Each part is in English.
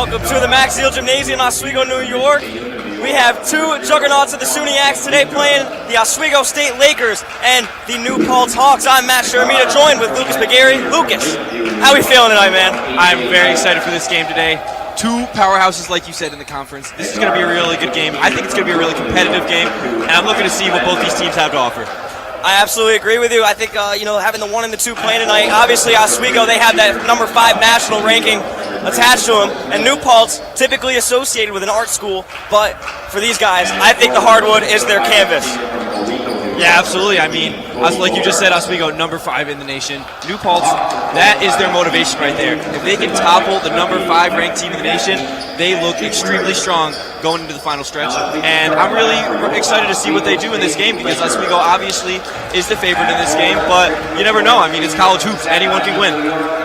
Welcome to the Max Seal Gymnasium, Oswego, New York. We have two juggernauts of the SUNY today playing the Oswego State Lakers and the New Paltz Hawks. I'm Matt Sharamita, joined with Lucas McGarry. Lucas, how are we feeling tonight, man? I'm very excited for this game today. Two powerhouses, like you said, in the conference. This is going to be a really good game. I think it's going to be a really competitive game, and I'm looking to see what both these teams have to offer. I absolutely agree with you. I think, having the 1 and the 2 playing tonight, obviously Oswego, they have that number 5 national ranking attached to them, and New Paltz, typically associated with an art school, but for these guys, I think the hardwood is their canvas. Yeah, absolutely. I mean, like you just said, Oswego, number 5 in the nation. New Paltz, that is their motivation right there. If they can topple the number 5 ranked team in the nation, they look extremely strong going into the final stretch. And I'm really excited to see what they do in this game because Oswego obviously is the favorite in this game, but you never know. I mean, it's college hoops. Anyone can win.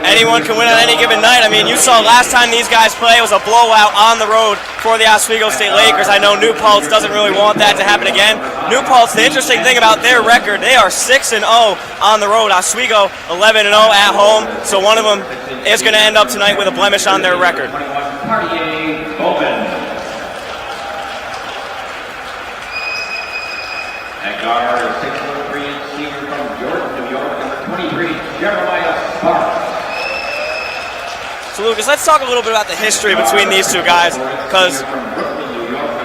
Anyone can win on any given night. I mean, you saw last time these guys play, it was a blowout on the road for the Oswego State Lakers. I know New Paltz doesn't really want that to happen again. New Paltz, the interesting thing about their record, they are 6-0 on the road. Oswego 11-0 at home, so one of them is going to end up tonight with a blemish on their record. At guard, 6'3" senior from Jordan, New York, number 23, Jeremiah Paltz. So Lucas, let's talk a little bit about the history between these two guys, because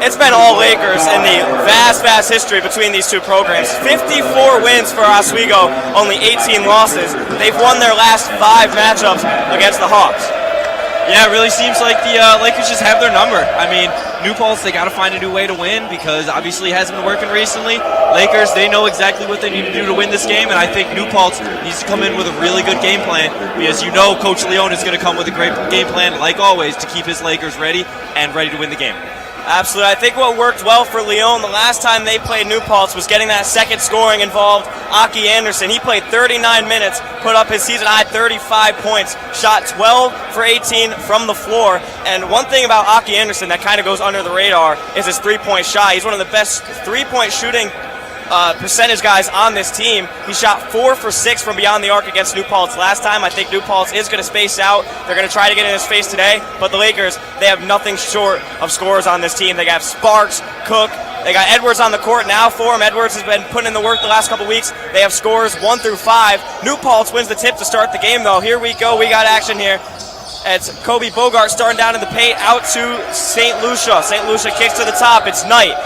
it's been all Lakers in the vast history between these two programs. 54 wins for Oswego, only 18 losses. They've won their last 5 matchups against the Hawks. Yeah, it really seems like the Lakers just have their number. I mean, New Paltz, they got to find a new way to win because obviously it hasn't been working recently. Lakers, they know exactly what they need to do to win this game, and I think New Paltz needs to come in with a really good game plan because you know Coach Leone is going to come with a great game plan, like always, to keep his Lakers ready and ready to win the game. Absolutely. I think what worked well for Leone the last time they played New Paltz was getting that second scoring involved, Aki Anderson. He played 39 minutes, put up his season-high 35 points, shot 12 for 18 from the floor. And one thing about Aki Anderson that kind of goes under the radar is his three-point shot. He's one of the best three-point shooting percentage guys on this team. He shot 4 for 6 from beyond the arc against New Paltz last time. I think New Paltz is going to space out. They're going to try to get in his face today, but the Lakers, they have nothing short of scorers on this team. They got Sparks, Cook, they got Edwards on the court now for him. Edwards has been putting in the work the last couple weeks. They have scores 1 through 5. New Paltz wins the tip to start the game, though. Here we go. We got action here. It's Kobe Bogart starting down in the paint, out to St. Lucia. St. Lucia kicks to the top. It's Knight.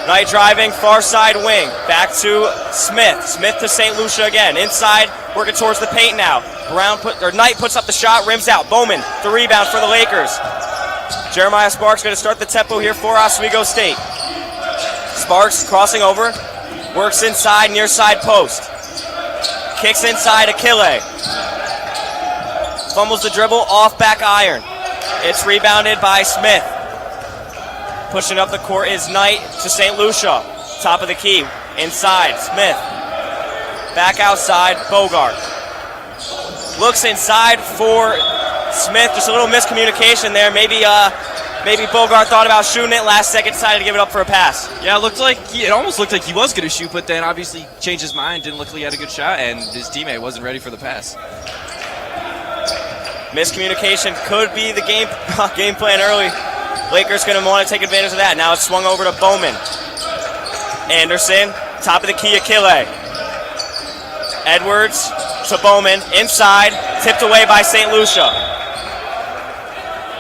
Knight driving, far side wing, back to Smith. Smith to St. Lucia again, inside, working towards the paint now. Knight puts up the shot, rims out. Bowman, the rebound for the Lakers. Jeremiah Sparks going to start the tempo here for Oswego State. Sparks crossing over, works inside, near side post. Kicks inside, Achille. Fumbles the dribble, off back iron. It's rebounded by Smith. Pushing up the court is Knight to St. Lucia. Top of the key. Inside, Smith. Back outside, Bogart. Looks inside for Smith. Just a little miscommunication there. Maybe Bogart thought about shooting it. Last second decided to give it up for a pass. Yeah, it almost looked like he was going to shoot, but then obviously changed his mind. Didn't look like he had a good shot, and his teammate wasn't ready for the pass. Miscommunication could be the game plan early. Lakers going to want to take advantage of that. Now it's swung over to Bowman. Anderson, top of the key, Achille. Edwards to Bowman, inside, tipped away by St. Lucia.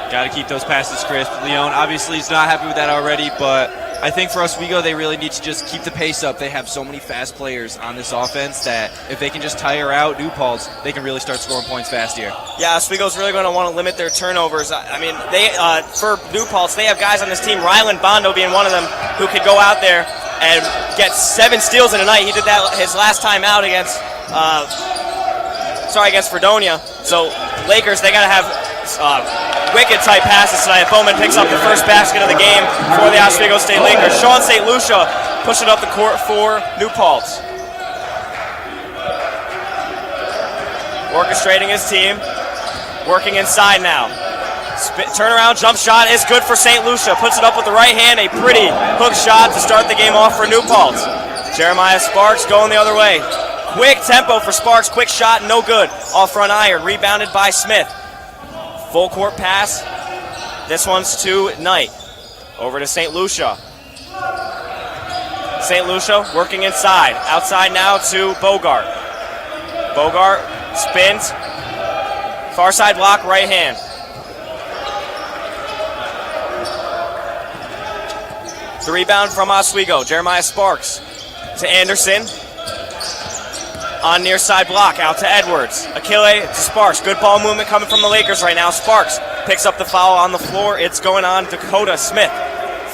Got to keep those passes crisp. Leone obviously is not happy with that already, but I think for Oswego, they really need to just keep the pace up. They have so many fast players on this offense that if they can just tire out New Paltz, they can really start scoring points fast here. Yeah, Oswego's really going to want to limit their turnovers. I mean, for New Paltz, they have guys on this team, Ryland Bondo being one of them, who could go out there and get 7 steals in a night. He did that his last time out against Fredonia. So Lakers, they got to have wicked type passes tonight. Bowman picks up the first basket of the game for the Oswego State Lakers. Sean St. Lucia pushing up the court for New Paltz. Orchestrating his team, working inside now. Turnaround jump shot is good for St. Lucia. Puts it up with the right hand, a pretty hook shot to start the game off for New Paltz. Jeremiah Sparks going the other way. Quick tempo for Sparks, quick shot, no good. Off front iron, rebounded by Smith. Full court pass This one's to Knight. Over to St. Lucia. St. Lucia working inside. Outside now to Bogart. Bogart spins. Far side block, right hand. The rebound from Oswego. Jeremiah Sparks to Anderson. On near side block, out to Edwards. Achille to Sparks. Good ball movement coming from the Lakers right now. Sparks picks up the foul on the floor. It's going on Dakota Smith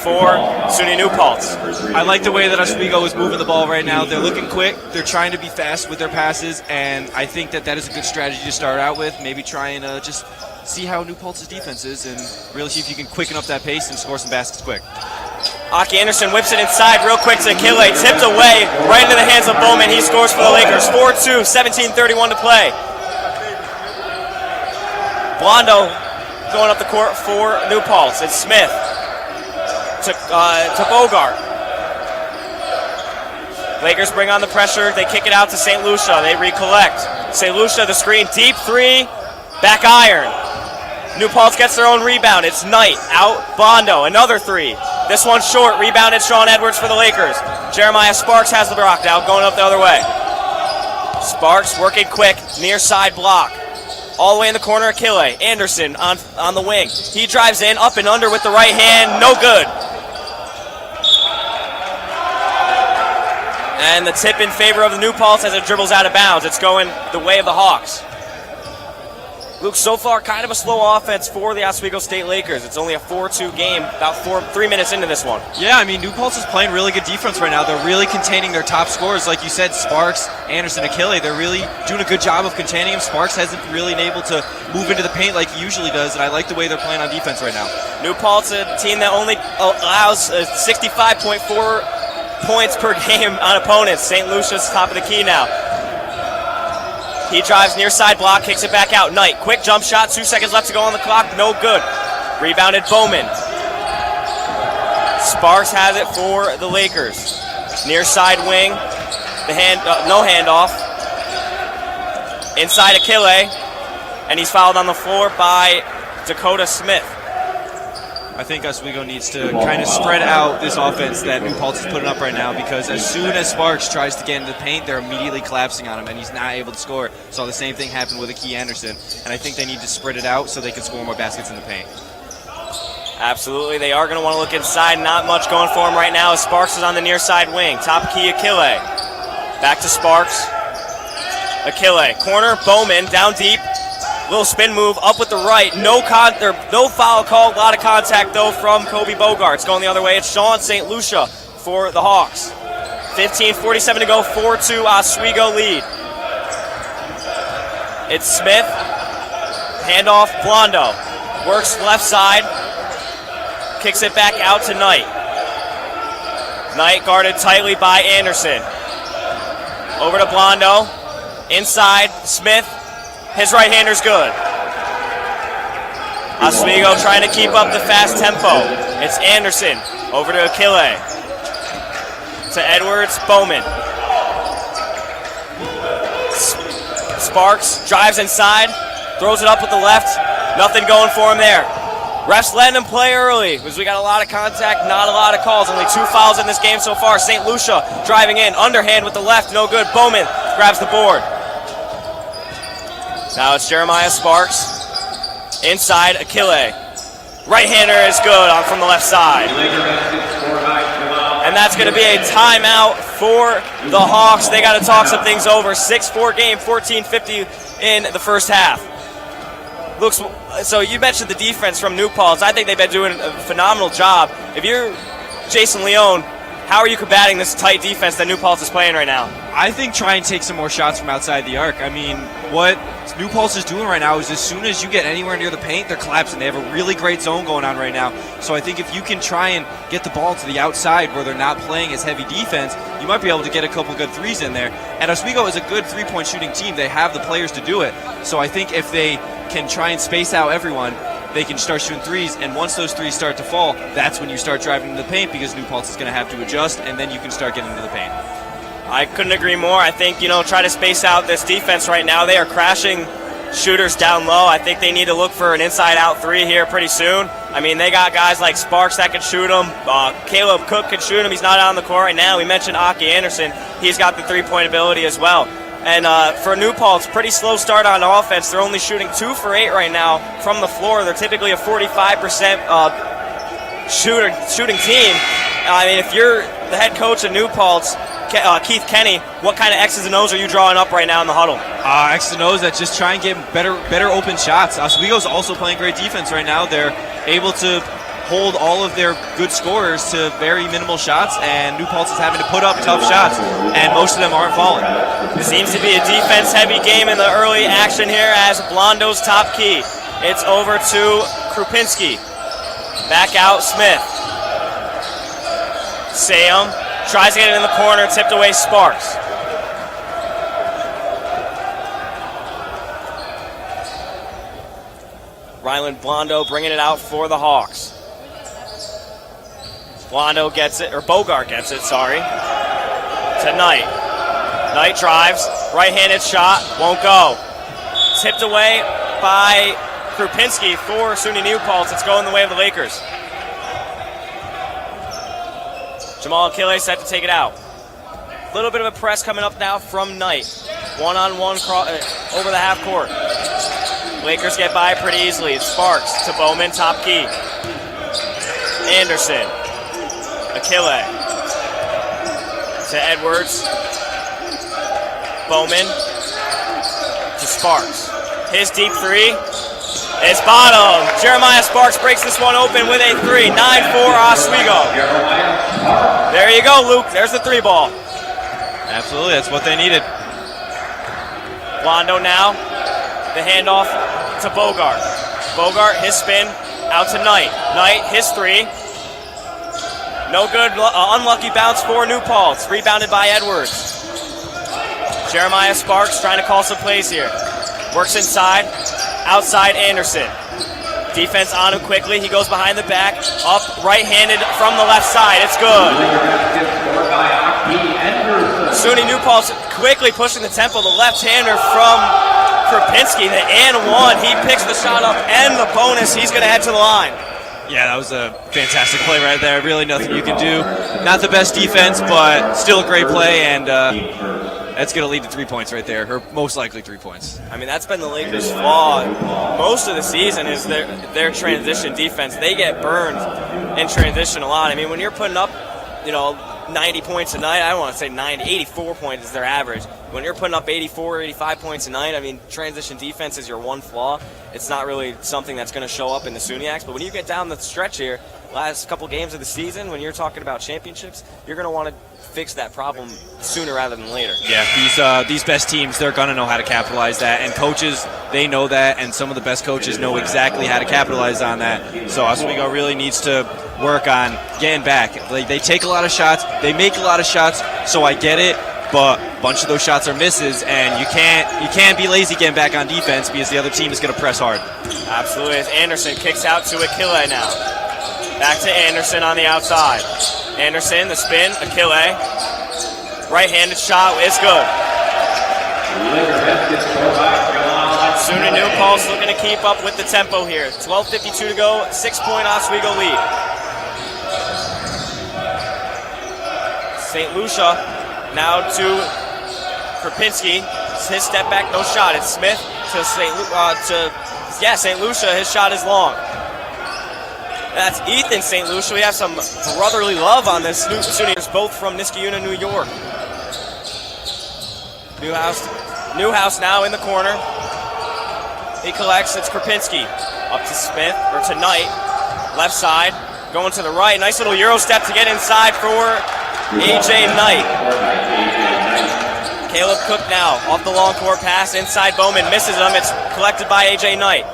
for SUNY New Paltz. I like the way that Oswego is moving the ball right now. They're looking quick. They're trying to be fast with their passes, and I think that is a good strategy to start out with. Maybe try and just see how New Paltz's defense is and really see if you can quicken up that pace and score some baskets quick. Aki Anderson whips it inside real quick to Achille. Tipped away right into the hands of Bowman. He scores for the Lakers. 4-2, 17:31 to play. Blondo going up the court for New Paltz. It's Smith to Bogart. Lakers bring on the pressure. They kick it out to St. Lucia. They recollect. St. Lucia, the screen, deep three, back iron. New Paltz gets their own rebound. It's Knight out, Blondo, another three. This one's short, rebounded Sean Edwards for the Lakers. Jeremiah Sparks has the rock now, going up the other way. Sparks working quick, near side block. All the way in the corner, Achille. Anderson on the wing. He drives in, up and under with the right hand, no good. And the tip in favor of the New Paltz as it dribbles out of bounds. It's going the way of the Hawks. Luke, so far, kind of a slow offense for the Oswego State Lakers. It's only a 4-2 game, about 3 minutes into this one. Yeah, I mean, New Paltz is playing really good defense right now. They're really containing their top scorers. Like you said, Sparks, Anderson, Achille, they're really doing a good job of containing him. Sparks hasn't really been able to move into the paint like he usually does, and I like the way they're playing on defense right now. New Paltz, a team that only allows 65.4 points per game on opponents. St. Lucia's top of the key now. He drives near side block, kicks it back out. Knight, quick jump shot, 2 seconds left to go on the clock, no good. Rebounded Bowman. Sparks has it for the Lakers. Near side wing, no handoff. Inside Achille, and he's fouled on the floor by Dakota Smith. I think Oswego needs to kind of spread out this offense that New Paltz is putting up right now, because as soon as Sparks tries to get into the paint, they're immediately collapsing on him, and he's not able to score. Saw the same thing happen with Aki Anderson, and I think they need to spread it out so they can score more baskets in the paint. Absolutely, they are going to want to look inside. Not much going for him right now as Sparks is on the near side wing. Top key Achille. Back to Sparks. Achille, corner, Bowman, down deep. Little spin move up with the right. No foul called. A lot of contact, though, from Kobe Bogart. It's going the other way. It's Sean St. Lucia for the Hawks. 15:47 to go. 4-2 Oswego lead. It's Smith. Handoff, Blondo. Works left side. Kicks it back out to Knight. Knight guarded tightly by Anderson. Over to Blondo. Inside, Smith. His right-hander's good. Oswego trying to keep up the fast tempo. It's Anderson over to Achille. To Edwards, Bowman. Sparks drives inside, throws it up with the left. Nothing going for him there. Refs letting him play early because we got a lot of contact, not a lot of calls. Only 2 fouls in this game so far. St. Lucia driving in, underhand with the left, no good. Bowman grabs the board. Now it's Jeremiah Sparks. Inside, Achille. Right-hander is good from the left side. And that's going to be a timeout for the Hawks. They got to talk some things over. 6-4 game, 14:50 in the first half. So you mentioned the defense from New Paltz. I think they've been doing a phenomenal job. If you're Jason Leone, how are you combating this tight defense that New Paltz is playing right now? I think try and take some more shots from outside the arc. I mean, what New Paltz is doing right now is as soon as you get anywhere near the paint, they're collapsing. They have a really great zone going on right now. So I think if you can try and get the ball to the outside where they're not playing as heavy defense, you might be able to get a couple good threes in there. And Oswego is a good three-point shooting team. They have the players to do it. So I think if they can try and space out everyone, they can start shooting threes, and once those threes start to fall, that's when you start driving into the paint, because New Paltz is going to have to adjust, and then you can start getting into the paint. I couldn't agree more. I think, try to space out this defense right now. They are crashing shooters down low. I think they need to look for an inside-out three here pretty soon. I mean, they got guys like Sparks that can shoot them. Caleb Cook can shoot them. He's not out on the court right now. We mentioned Aki Anderson. He's got the three-point ability as well. And for New Paltz, pretty slow start on offense. They're only shooting 2 for 8 right now from the floor. They're typically a 45% shooting team. I mean, if you're the head coach of New Paltz, Keith Kenny, what kind of X's and O's are you drawing up right now in the huddle? X's and O's that just try and get better open shots. Oswego's also playing great defense right now. They're able to hold all of their good scorers to very minimal shots, and New Paltz is having to put up tough shots, and most of them aren't falling. It seems to be a defense-heavy game in the early action here as Blondo's top key. It's over to Krupinski. Back out Smith. Sam tries to get it in the corner, tipped away Sparks. Ryland Blondo bringing it out for the Hawks. Blondo gets it, or Bogart gets it, sorry, to Knight. Knight drives, right-handed shot, won't go. Tipped away by Krupinski for SUNY New Paltz. It's going the way of the Lakers. Jamal Akile set to take it out. A little bit of a press coming up now from Knight. One-on-one over the half court. Lakers get by pretty easily. It's Sparks to Bowman, top key. Anderson. Akile. To Edwards. Bowman. To Sparks. His deep three. It's bottom. Jeremiah Sparks breaks this one open with a three. 9-4 Oswego. There you go, Luke. There's the three ball. Absolutely, that's what they needed. Blondo now. The handoff to Bogart. Bogart, his spin, out to Knight. Knight, his three. No good, unlucky bounce for New Paltz. Rebounded by Edwards. Jeremiah Sparks trying to call some plays here. Works inside, outside Anderson. Defense on him quickly. He goes behind the back, up right-handed from the left side. It's good. SUNY New Paltz quickly pushing the tempo. The left-hander from Krupinski, the and one. He picks the shot up and the bonus. He's going to head to the line. Yeah, that was a fantastic play right there. Really nothing you can do. Not the best defense, but still a great play, and that's going to lead to 3 points right there, or most likely 3 points. I mean, that's been the Lakers' flaw most of the season is their transition defense. They get burned in transition a lot. I mean, when you're putting up, 90 points a night, I don't want to say 90, 84 points is their average. When you're putting up 84, 85 points a night, I mean, transition defense is your one flaw. It's not really something that's going to show up in the SUNYACs, but when you get down the stretch here, last couple games of the season, when you're talking about championships, you're going to want to fix that problem sooner rather than later. Yeah, these best teams, they're going to know how to capitalize that, and coaches, they know that, and some of the best coaches know exactly how to capitalize on that. So Oswego really needs to work on getting back. They take a lot of shots, they make a lot of shots, so I get it, but a bunch of those shots are misses, and you can't be lazy getting back on defense because the other team is going to press hard. Absolutely. As Anderson kicks out to Akile now. Back to Anderson on the outside. Anderson, the spin, Akile. Right-handed shot is good. SUNY New Paltz looking to keep up with the tempo here. 12:52 to go, 6-point Oswego lead. St. Lucia now to Krupinski. His step back, no shot. It's Smith to St. Lucia. His shot is long. That's Ethan St. Lucia. We have some brotherly love on this. SUNY, both from Niskayuna, New York. Newhouse now in the corner. He collects. It's Krupinski. Up to Smith, or to Knight. Left side. Going to the right. Nice little Euro step to get inside for A.J. Knight. Caleb Cook now. Off the long court pass. Inside Bowman. Misses him. It's collected by A.J. Knight.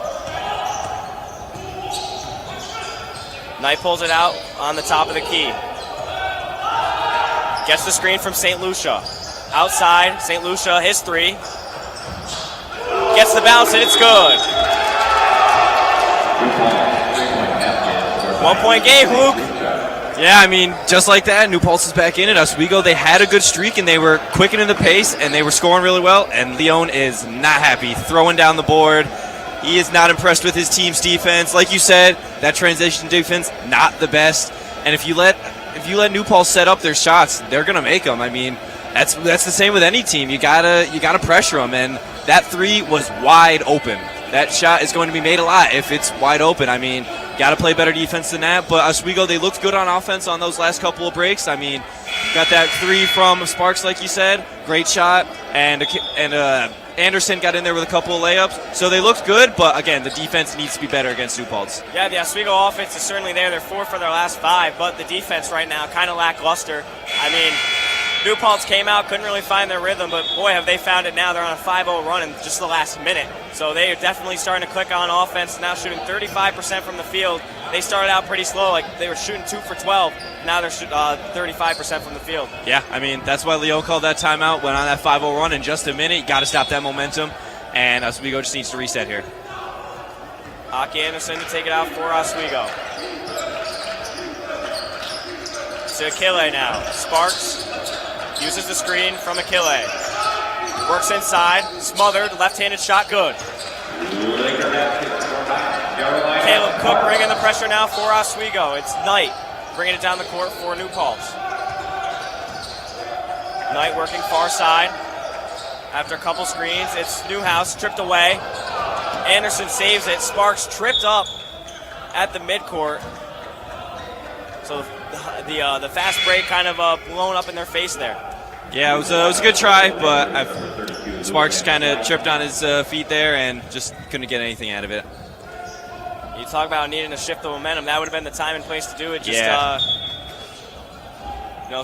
Knight pulls it out on the top of the key. Gets the screen from St. Lucia. Outside, St. Lucia, his three. Gets the bounce, and it's good. 1 point game, Luke. Yeah, I mean, just like that, New Paltz is back in it. Oswego, they had a good streak, and they were quickening the pace, and they were scoring really well, and Leon is not happy, throwing down the board. He is not impressed with his team's defense. Like you said, that transition defense, not the best. And if you let New Paltz set up their shots, they're going to make them. I mean, that's the same with any team. You gotta pressure them, and that three was wide open. That shot is going to be made a lot if it's wide open. I mean, got to play better defense than that. But Oswego, they looked good on offense on those last couple of breaks. I mean, got that three from Sparks, like you said. Great shot. And Anderson got in there with a couple of layups. So they looked good, but, again, the defense needs to be better against New Paltz. Yeah, the Oswego offense is certainly there. They're 4 for their last 5, but the defense right now kind of lackluster. I mean, New Paltz came out, couldn't really find their rhythm, but boy, have they found it now. They're on a 5-0 run in just the last minute. So they are definitely starting to click on offense, now shooting 35% from the field. They started out pretty slow, like they were shooting 2 for 12. Now they're 35% from the field. Yeah, I mean, that's why Leo called that timeout, went on that 5-0 run in just a minute. You got to stop that momentum, and Oswego just needs to reset here. Aki Anderson to take it out for Oswego. To Akile now. Sparks uses the screen from Akile. Works inside, smothered, left-handed shot, good. Caleb Cook bringing the pressure now for Oswego. It's Knight bringing it down the court for New Paltz. Knight working far side. After a couple screens, it's Newhouse tripped away. Anderson saves it. Sparks tripped up at the midcourt. So the fast break kind of blown up in their face there. Yeah, it was a good try, but Sparks kind of tripped on his feet there and just couldn't get anything out of it. You talk about needing to shift the momentum. That would have been the time and place to do it. Just,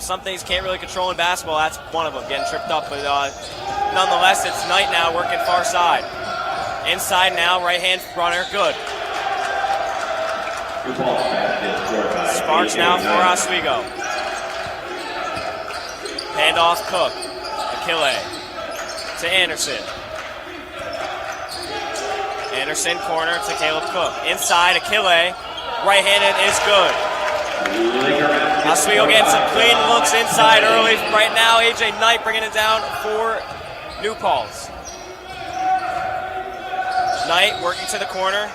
some things can't really control in basketball. That's one of them, getting tripped up. But nonetheless, it's Knight now working far side. Inside now, right-hand runner, good. Sparks now for Oswego. Handoff Cook. Akile to Anderson. Anderson corner to Caleb Cook. Inside Akile. Right-handed is good. Oswego getting some clean looks inside early. Right now, A.J. Knight bringing it down for New Paltz. Knight working to the corner.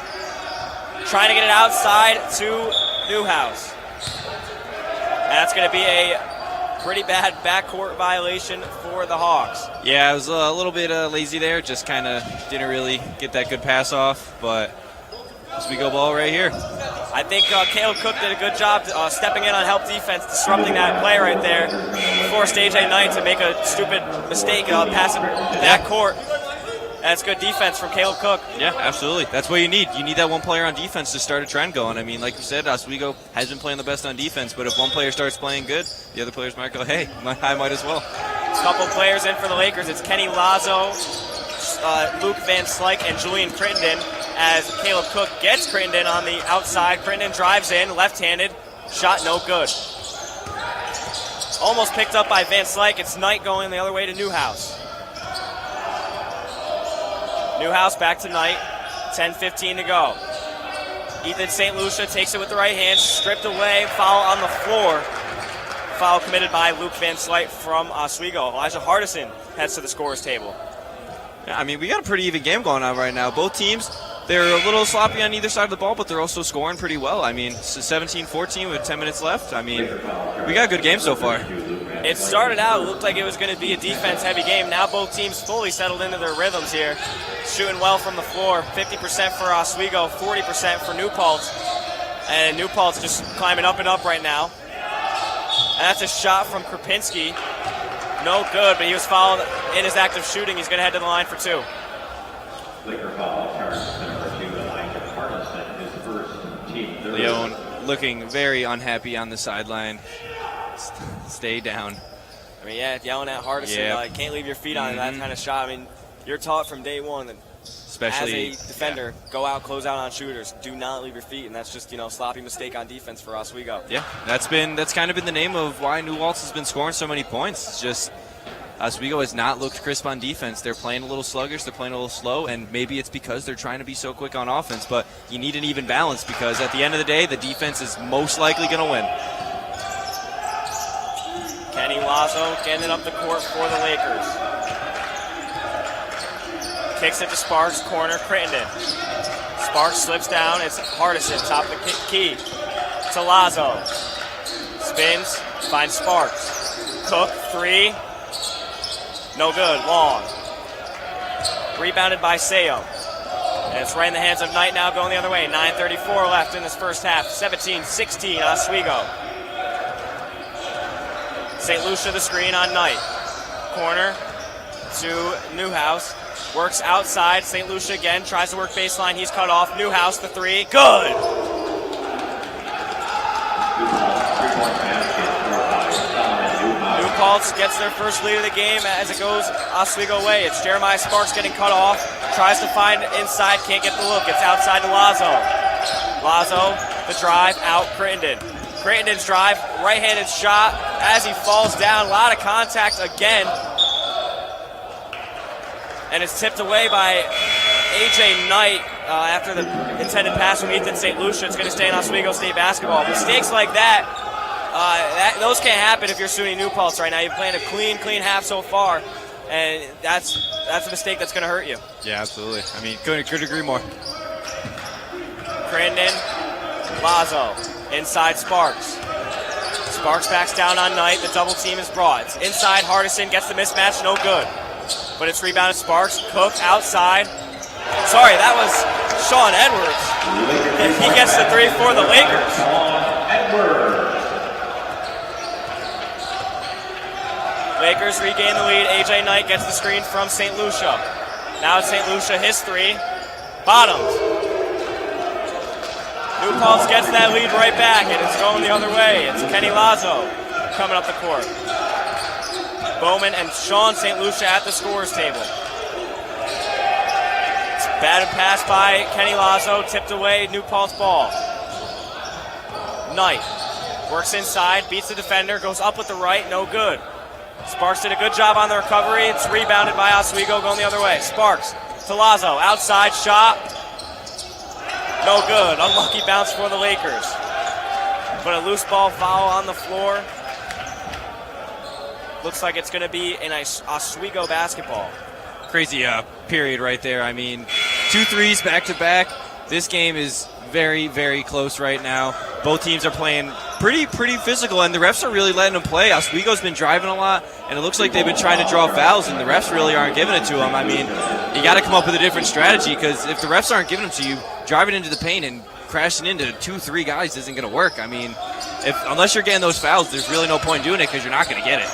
Trying to get it outside to Newhouse. And that's going to be a pretty bad backcourt violation for the Hawks. Yeah, I was a little bit lazy there. Just kind of didn't really get that good pass off. But Oswego ball right here. I think Caleb Cook did a good job stepping in on help defense, disrupting that play right there. Forced A.J. Knight to make a stupid mistake passing that court. That's good defense from Caleb Cook. Yeah, absolutely. That's what you need. You need that one player on defense to start a trend going. I mean, like you said, Oswego has been playing the best on defense, but if one player starts playing good, the other players might go, hey, I might as well. A couple players in for the Lakers. It's Kenny Lazo, Luke Van Slyke, and Julian Crittenden as Caleb Cook gets Crittenden on the outside. Crittenden drives in, left-handed, shot no good. Almost picked up by Van Slyke. It's Knight going the other way to Newhouse. Newhouse back to Knight, 10-15 to go. Ethan St. Lucia takes it with the right hand, stripped away, foul on the floor. Foul committed by Luke Van Slyke from Oswego. Elijah Hardison heads to the scorer's table. Yeah, I mean, we got a pretty even game going on right now. Both teams, they're a little sloppy on either side of the ball, but they're also scoring pretty well. I mean, 17-14 with 10 minutes left. I mean, we got a good game so far. It started out, it looked like it was going to be a defense-heavy game. Now both teams fully settled into their rhythms here. Shooting well from the floor, 50% for Oswego, 40% for New Paltz. And New Paltz just climbing up and up right now. And that's a shot from Krupinski. No good, but he was fouled in his act of shooting. He's going to head to the line for two. Leon looking very unhappy on the sideline. Stay down. I mean, yeah, yelling at Hardison, can't leave your feet on that kind of shot. I mean, you're taught from day one that especially as a defender, go out, close out on shooters. Do not leave your feet, and that's just, sloppy mistake on defense for Oswego. Yeah, that's kind of been the name of why New Paltz has been scoring so many points. It's just Oswego has not looked crisp on defense. They're playing a little sluggish, they're playing a little slow, and maybe it's because they're trying to be so quick on offense, but you need an even balance because at the end of the day, the defense is most likely going to win. Kenny Lazo getting it up the court for the Lakers. Kicks it to Sparks, corner, Crittenden. Sparks slips down, it's Hardison, top of the key. To Lazo. Spins, finds Sparks. Cook, three. No good, long. Rebounded by Sayo. And it's right in the hands of Knight now going the other way. 9:34 left in this first half. 17-16 Oswego. St. Lucia the screen on Knight. Corner to Newhouse. Works outside. St. Lucia again tries to work baseline. He's cut off. Newhouse the three. Good! New Paltz gets their first lead of the game as it goes Oswego way. It's Jeremiah Sparks getting cut off. Tries to find inside. Can't get the look. It's outside to Lazo. Lazo, the drive, out Crittenden. Crittenden's drive, right-handed shot as he falls down. A lot of contact again. And it's tipped away by A.J. Knight after the intended pass from Ethan St. Lucia. It's going to stay in Oswego State basketball. Mistakes like that, those can't happen if you're SUNY New Paltz right now. You're playing a clean half so far, and that's a mistake that's going to hurt you. Yeah, absolutely. I mean, couldn't agree more. Crittenden, Lazo, inside Sparks. Sparks backs down on Knight. The double team is brought. It's inside. Hardison gets the mismatch. No good. But it's rebounded Sparks. Cook outside. Sorry, that was Sean Edwards. He gets the three for the Lakers. Lakers regain the lead. A.J. Knight gets the screen from St. Lucia. Now it's St. Lucia, his three. Bottoms. New Paltz gets that lead right back, and it's going the other way. It's Kenny Lazo coming up the court. Bowman and Sean St. Lucia at the scorer's table. It's a batted pass by Kenny Lazo, tipped away, New Paltz ball. Knight works inside, beats the defender, goes up with the right, no good. Sparks did a good job on the recovery. It's rebounded by Oswego, going the other way. Sparks to Lazo, outside shot. No good, unlucky bounce for the Lakers. But a loose ball foul on the floor. Looks like it's going to be an Oswego basketball. Crazy period right there. I mean, 2 threes back to back. This game is very, very close right now. Both teams are playing pretty physical, and the refs are really letting them play. Oswego's been driving a lot, and it looks like they've been trying to draw fouls, and the refs really aren't giving it to them. I mean, you got to come up with a different strategy, because if the refs aren't giving them to you, driving into the paint and crashing into 2-3 guys isn't going to work. I mean, unless you're getting those fouls, there's really no point doing it, because you're not going to get it.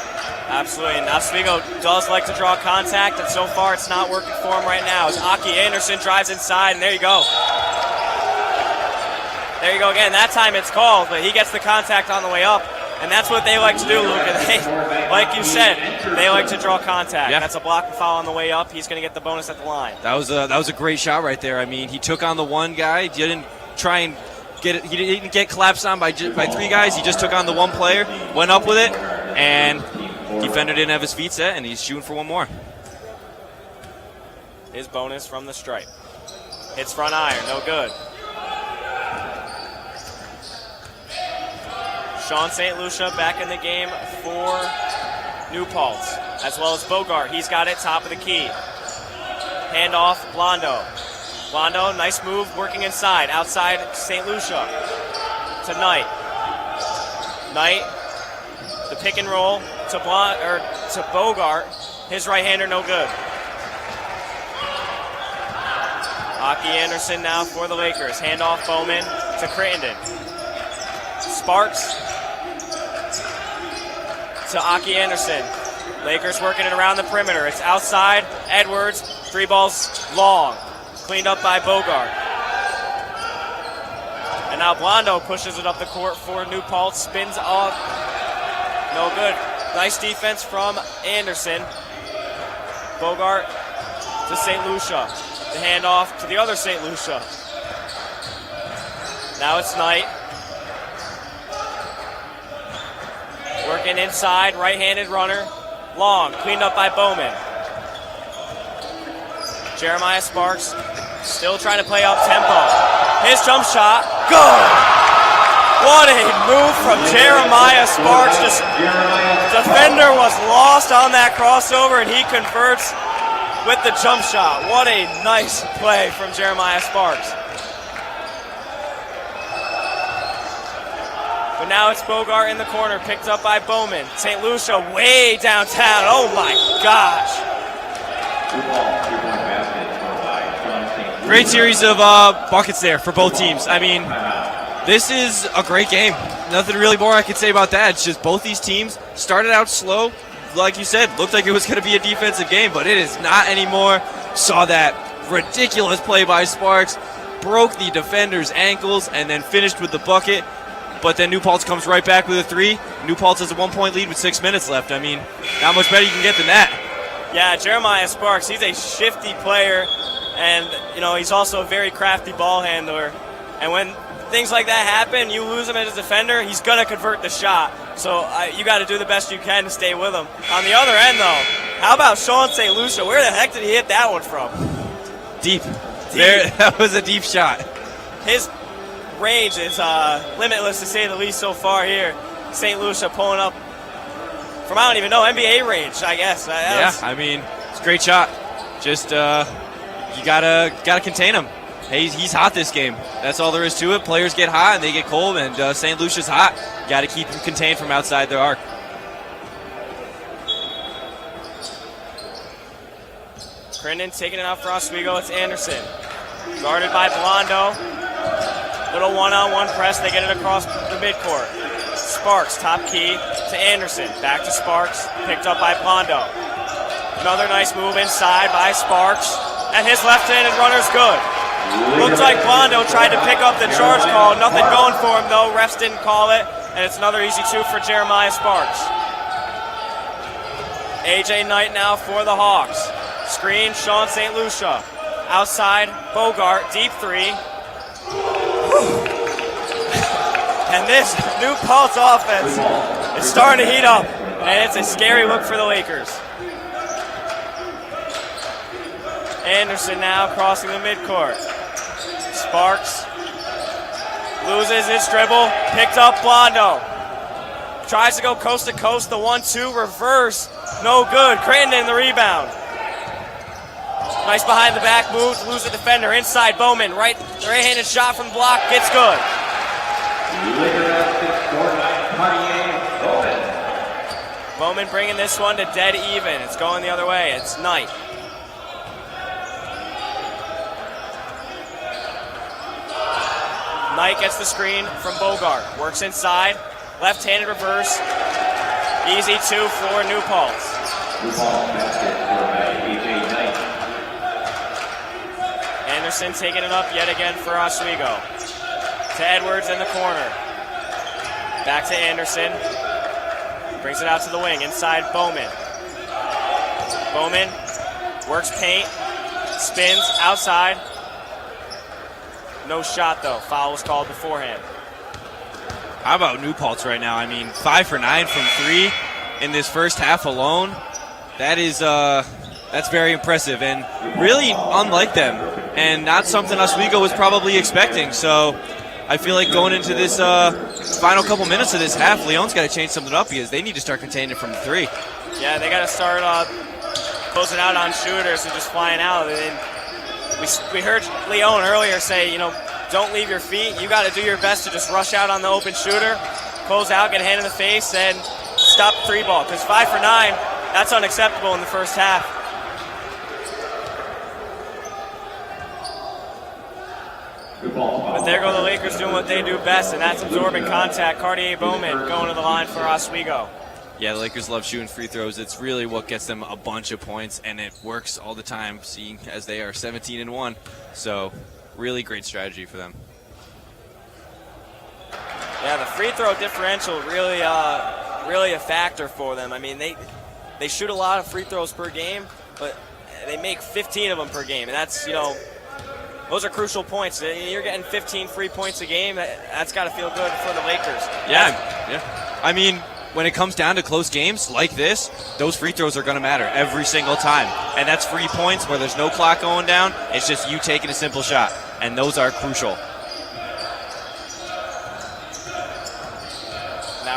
Absolutely, and Oswego does like to draw contact, and so far it's not working for him right now. As Aki Anderson drives inside, and there you go. There you go again. That time it's called, but he gets the contact on the way up, and that's what they like to do, Luca. Like you said, they like to draw contact. Yeah. That's a block and foul on the way up. He's going to get the bonus at the line. That was a great shot right there. I mean, he took on the one guy. He didn't try and get it. He didn't get collapsed on by 3 guys. He just took on the one player, went up with it, and defender didn't have his feet set, and he's shooting for one more. His bonus from the stripe. Hits front iron, no good. Sean St. Lucia back in the game for New Paltz, as well as Bogart. He's got it, top of the key. Handoff, Blondo. Blondo, nice move, working inside. Outside, St. Lucia to Knight. Knight, the pick and roll to Bogart. His right-hander, no good. Aki Anderson now for the Lakers. Handoff, Bowman to Crittenden. Sparks to Aki Anderson. Lakers working it around the perimeter. It's outside. Edwards, 3 balls long. Cleaned up by Bogart. And now Blondo pushes it up the court for New Paltz. Spins off. No good. Nice defense from Anderson. Bogart to St. Lucia. The handoff to the other St. Lucia. Now it's Knight. Working inside, right-handed runner. Long, cleaned up by Bowman. Jeremiah Sparks still trying to play up tempo. His jump shot, good! What a move from Jeremiah Sparks. Just defender was lost on that crossover, and he converts with the jump shot. What a nice play from Jeremiah Sparks. But now it's Bogart in the corner, picked up by Bowman. St. Lucia way downtown. Oh my gosh. Great series of buckets there for both teams. I mean, this is a great game. Nothing really more I could say about that. It's just both these teams started out slow. Like you said, looked like it was going to be a defensive game, but it is not anymore. Saw that ridiculous play by Sparks, broke the defender's ankles, and then finished with the bucket. But then New Paltz comes right back with a three. New Paltz has a 1-point lead with 6 minutes left. I mean, not much better you can get than that. Yeah, Jeremiah Sparks, he's a shifty player, and he's also a very crafty ball handler. And when things like that happen, you lose him as a defender, he's going to convert the shot. So you got to do the best you can to stay with him. On the other end, though, how about Sean St. Lucia? Where the heck did he hit that one from? Deep. That was a deep shot. His range is limitless, to say the least, so far here. St. Lucia pulling up from, I don't even know, NBA range, I guess. I mean, it's a great shot. Just you gotta contain him. Hey, he's hot this game. That's all there is to it. Players get hot and they get cold, and St. Lucia's hot. You got to keep him contained from outside their arc. Crittenden taking it out for Oswego. It's Anderson. Guarded by Blondo. Little one-on-one press. They get it across the midcourt. Sparks, top key to Anderson. Back to Sparks. Picked up by Blondo. Another nice move inside by Sparks. And his left-handed runner's good. Looks like Blondo tried to pick up the charge call. Nothing going for him, though. Refs didn't call it. And it's another easy two for Jeremiah Sparks. A.J. Knight now for the Hawks. Screen, Sean St. Lucia. Outside, Bogart, deep three. And this New Paltz offense is starting to heat up. And it's a scary look for the Lakers. Anderson now crossing the midcourt. Sparks loses his dribble. Picked up Blondo. Tries to go coast to coast. The 1-2 reverse. No good. Crittenden the rebound. Nice behind the back move to lose the defender. Inside Bowman. Right-handed shot from the block. Gets good. Bowman bringing this one to dead even. It's going the other way. It's Knight. Knight gets the screen from Bogart. Works inside. Left-handed reverse. Easy two for New Paltz. Anderson taking it up yet again for Oswego. To Edwards in the corner. Back to Anderson. Brings it out to the wing. Inside Bowman. Bowman works paint. Spins outside. No shot, though. Foul was called beforehand. How about New Paltz right now? I mean, 5 for 9 from 3 in this first half alone. That is, that's very impressive and really unlike them, and not something Oswego was probably expecting. So I feel like going into this final couple minutes of this half, Leon's got to change something up because they need to start containing it from the 3. Yeah, they got to start closing out on shooters and just flying out. And we heard Leon earlier say, don't leave your feet. You got to do your best to just rush out on the open shooter, close out, get a hand in the face, and stop the 3 ball. Because 5 for 9, that's unacceptable in the first half. But there go the Lakers doing what they do best, and that's absorbing contact. Cartier Bowman going to the line for Oswego. Yeah, the Lakers love shooting free throws. It's really what gets them a bunch of points, and it works all the time, seeing as they are 17-1. So really great strategy for them. Yeah, the free throw differential really a factor for them. I mean, they shoot a lot of free throws per game, but they make 15 of them per game, and that's, those are crucial points. You're getting 15 free points a game. That's got to feel good for the Lakers. Yeah. I mean, when it comes down to close games like this, those free throws are going to matter every single time. And that's free points where there's no clock going down. It's just you taking a simple shot. And those are crucial.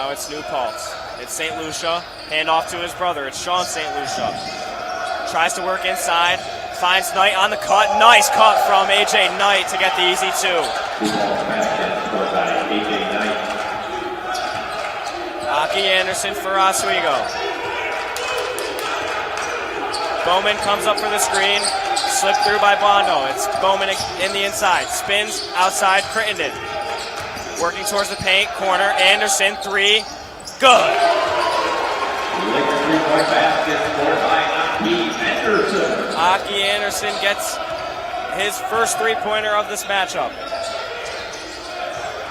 Now it's New Paltz. It's St. Lucia. Hand off to his brother. It's Sean St. Lucia. Tries to work inside. Finds Knight on the cut. Nice cut from AJ Knight to get the easy 2. Aki Anderson for Oswego. Bowman comes up for the screen. Slipped through by Bondo. It's Bowman in the inside. Spins outside. Crittenden. Working towards the paint. Corner. Anderson. 3. Good. Aki Anderson gets his first 3-pointer of this matchup.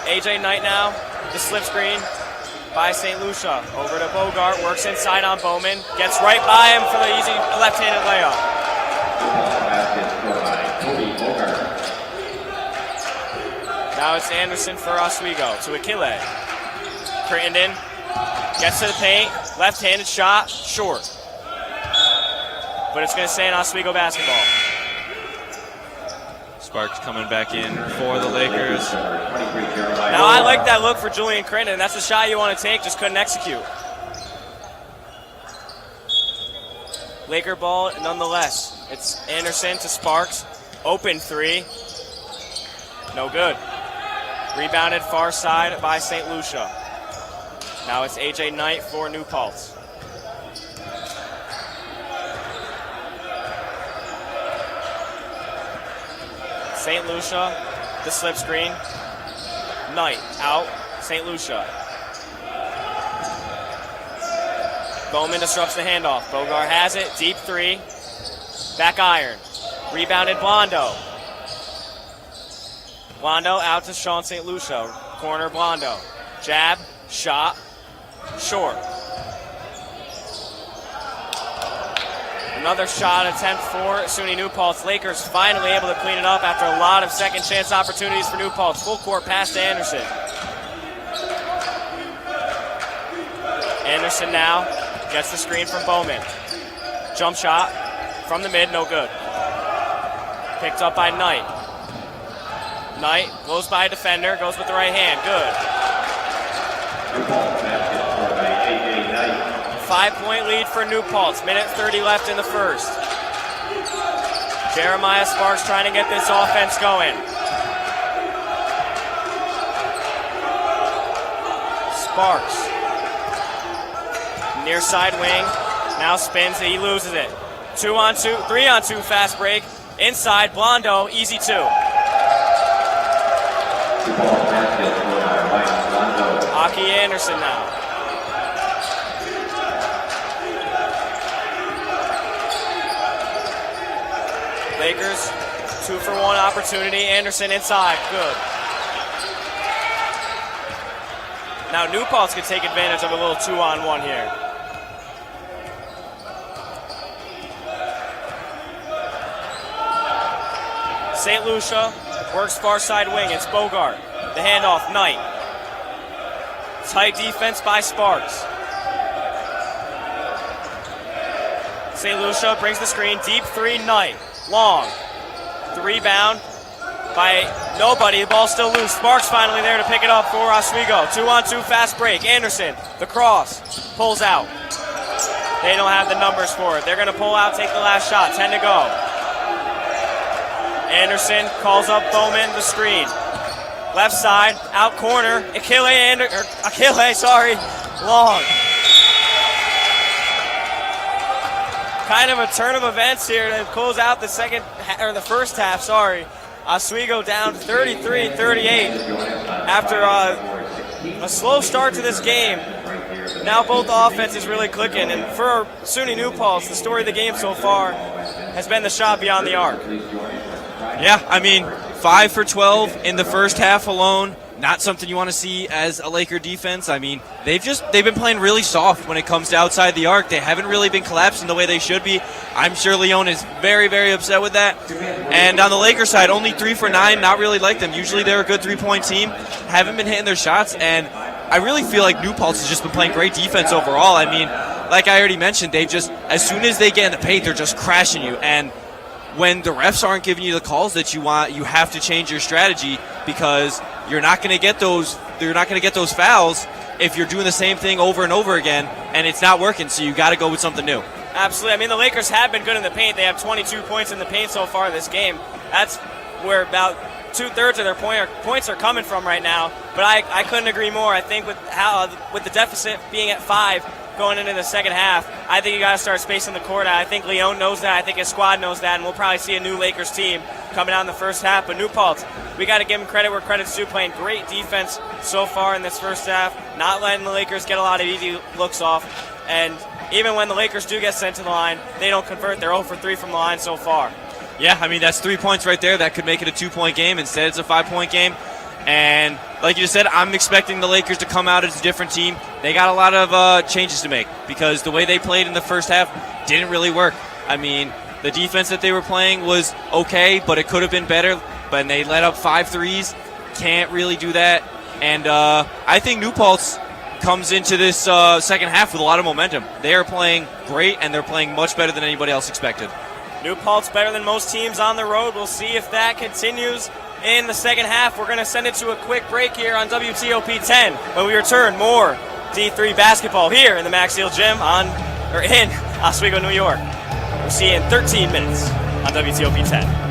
AJ Knight now, the slip screen by St. Lucia. Over to Bogart, works inside on Bowman, gets right by him for the easy left-handed layup. Now it's Anderson for Oswego to Akile. Crittenden gets to the paint, left-handed shot, short. But it's going to stay in Oswego basketball. Sparks coming back in for the Lakers. Now I like that look for Julian Crittenden. That's the shot you want to take, just couldn't execute. Laker ball nonetheless. It's Anderson to Sparks. Open 3. No good. Rebounded far side by St. Lucia. Now it's AJ Knight for New Paltz. St. Lucia, the slip screen. Knight out. St. Lucia. Bowman disrupts the handoff. Bogart has it. Deep 3. Back iron. Rebounded Blondo. Blondo out to Sean St. Lucia. Corner Blondo. Jab. Shot. Short. Another shot attempt for SUNY New Paltz. Lakers finally able to clean it up after a lot of second chance opportunities for New Paltz. Full court pass to Anderson. Anderson now gets the screen from Bowman. Jump shot from the mid, no good. Picked up by Knight. Knight goes by a defender, goes with the right hand, good. 5-point lead for New Paltz. Minute 30 left in the first. Jeremiah Sparks trying to get this offense going. Sparks. Near side wing. Now spins. He loses it. 2-on-2, 3-on-2 fast break. Inside, Blondo, easy 2. Aki Anderson now. Lakers, 2-for-1 opportunity. Anderson inside, good. Now New Paltz could take advantage of a little 2-on-1 here. St. Lucia works far side wing. It's Bogart. The handoff, Knight. Tight defense by Sparks. St. Lucia brings the screen. Deep 3, Knight. Long. The rebound by nobody. The ball's still loose. Sparks finally there to pick it up for Oswego. 2-on-2 fast break. Anderson, the cross. Pulls out. They don't have the numbers for it. They're going to pull out, take the last shot. 10 to go. Anderson calls up Bowman, the screen. Left side, out corner. Akile, sorry. Long. Kind of a turn of events here to close out the the first half. Sorry, Oswego down 33-38 after a slow start to this game. Now both offenses really clicking, and for SUNY New Paltz, the story of the game so far has been the shot beyond the arc. Yeah, I mean, 5 for 12 in the first half alone. Not something you want to see as a Laker defense. I mean, they've been playing really soft when it comes to outside the arc. They haven't really been collapsing the way they should be. I'm sure Leon is very, very upset with that. And on the Lakers side, only 3 for 9, not really like them. Usually they're a good 3-point team. Haven't been hitting their shots, and I really feel like New Paltz has just been playing great defense overall. I mean, like I already mentioned, as soon as they get in the paint, they're just crashing you. And when the refs aren't giving you the calls that you want, you have to change your strategy because you're not going to get those. You're not going to get those fouls if you're doing the same thing over and over again and it's not working, so you got to go with something new. Absolutely. I mean, the Lakers have been good in the paint. They have 22 points in the paint so far in this game. That's where about 2/3 of their points are coming from right now. But I couldn't agree more. I think with the deficit being at 5 going into the second half, I think you got to start spacing the court out. I think Leon knows that. I think his squad knows that, and we'll probably see a new Lakers team coming out in the first half. But New Paltz, we got to give him credit where credit's due, playing great defense so far in this first half, not letting the Lakers get a lot of easy looks off. And even when the Lakers do get sent to the line, they don't convert. They're 0 for 3 from the line so far. Yeah, I mean, that's 3 points right there. That could make it a 2-point game. Instead, it's a 5-point game. And like you just said, I'm expecting the Lakers to come out as a different team. They got a lot of changes to make because the way they played in the first half didn't really work. I mean, the defense that they were playing was okay, but it could have been better. But they let up 5 threes. Can't really do that. And I think New Paltz comes into this second half with a lot of momentum. They are playing great, and they're playing much better than anybody else expected. New Paltz better than most teams on the road. We'll see if that continues in the second half. We're going to send it to a quick break here on WTOP 10. When we return, more D3 basketball here in the Max Seal Gym in Oswego, New York. We'll see you in 13 minutes on WTOP 10.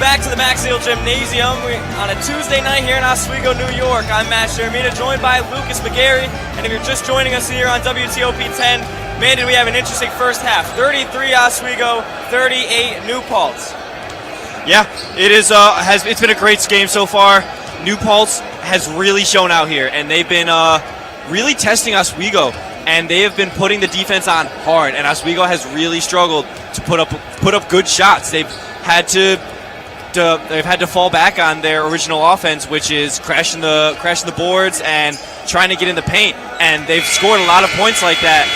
back to the Max Seal Gymnasium on a Tuesday night here in Oswego, New York. I'm Matt Shermita, joined by Lucas McGarry, and if you're just joining us here on WTOP 10, man, did we have an interesting first half. 33 Oswego, 38 New Paltz. Yeah, it is. It's been a great game so far. New Paltz has really shown out here, and they've been really testing Oswego, and they have been putting the defense on hard. And Oswego has really struggled to put up good shots. They've had to fall back on their original offense, which is crashing the boards and trying to get in the paint. And they've scored a lot of points like that,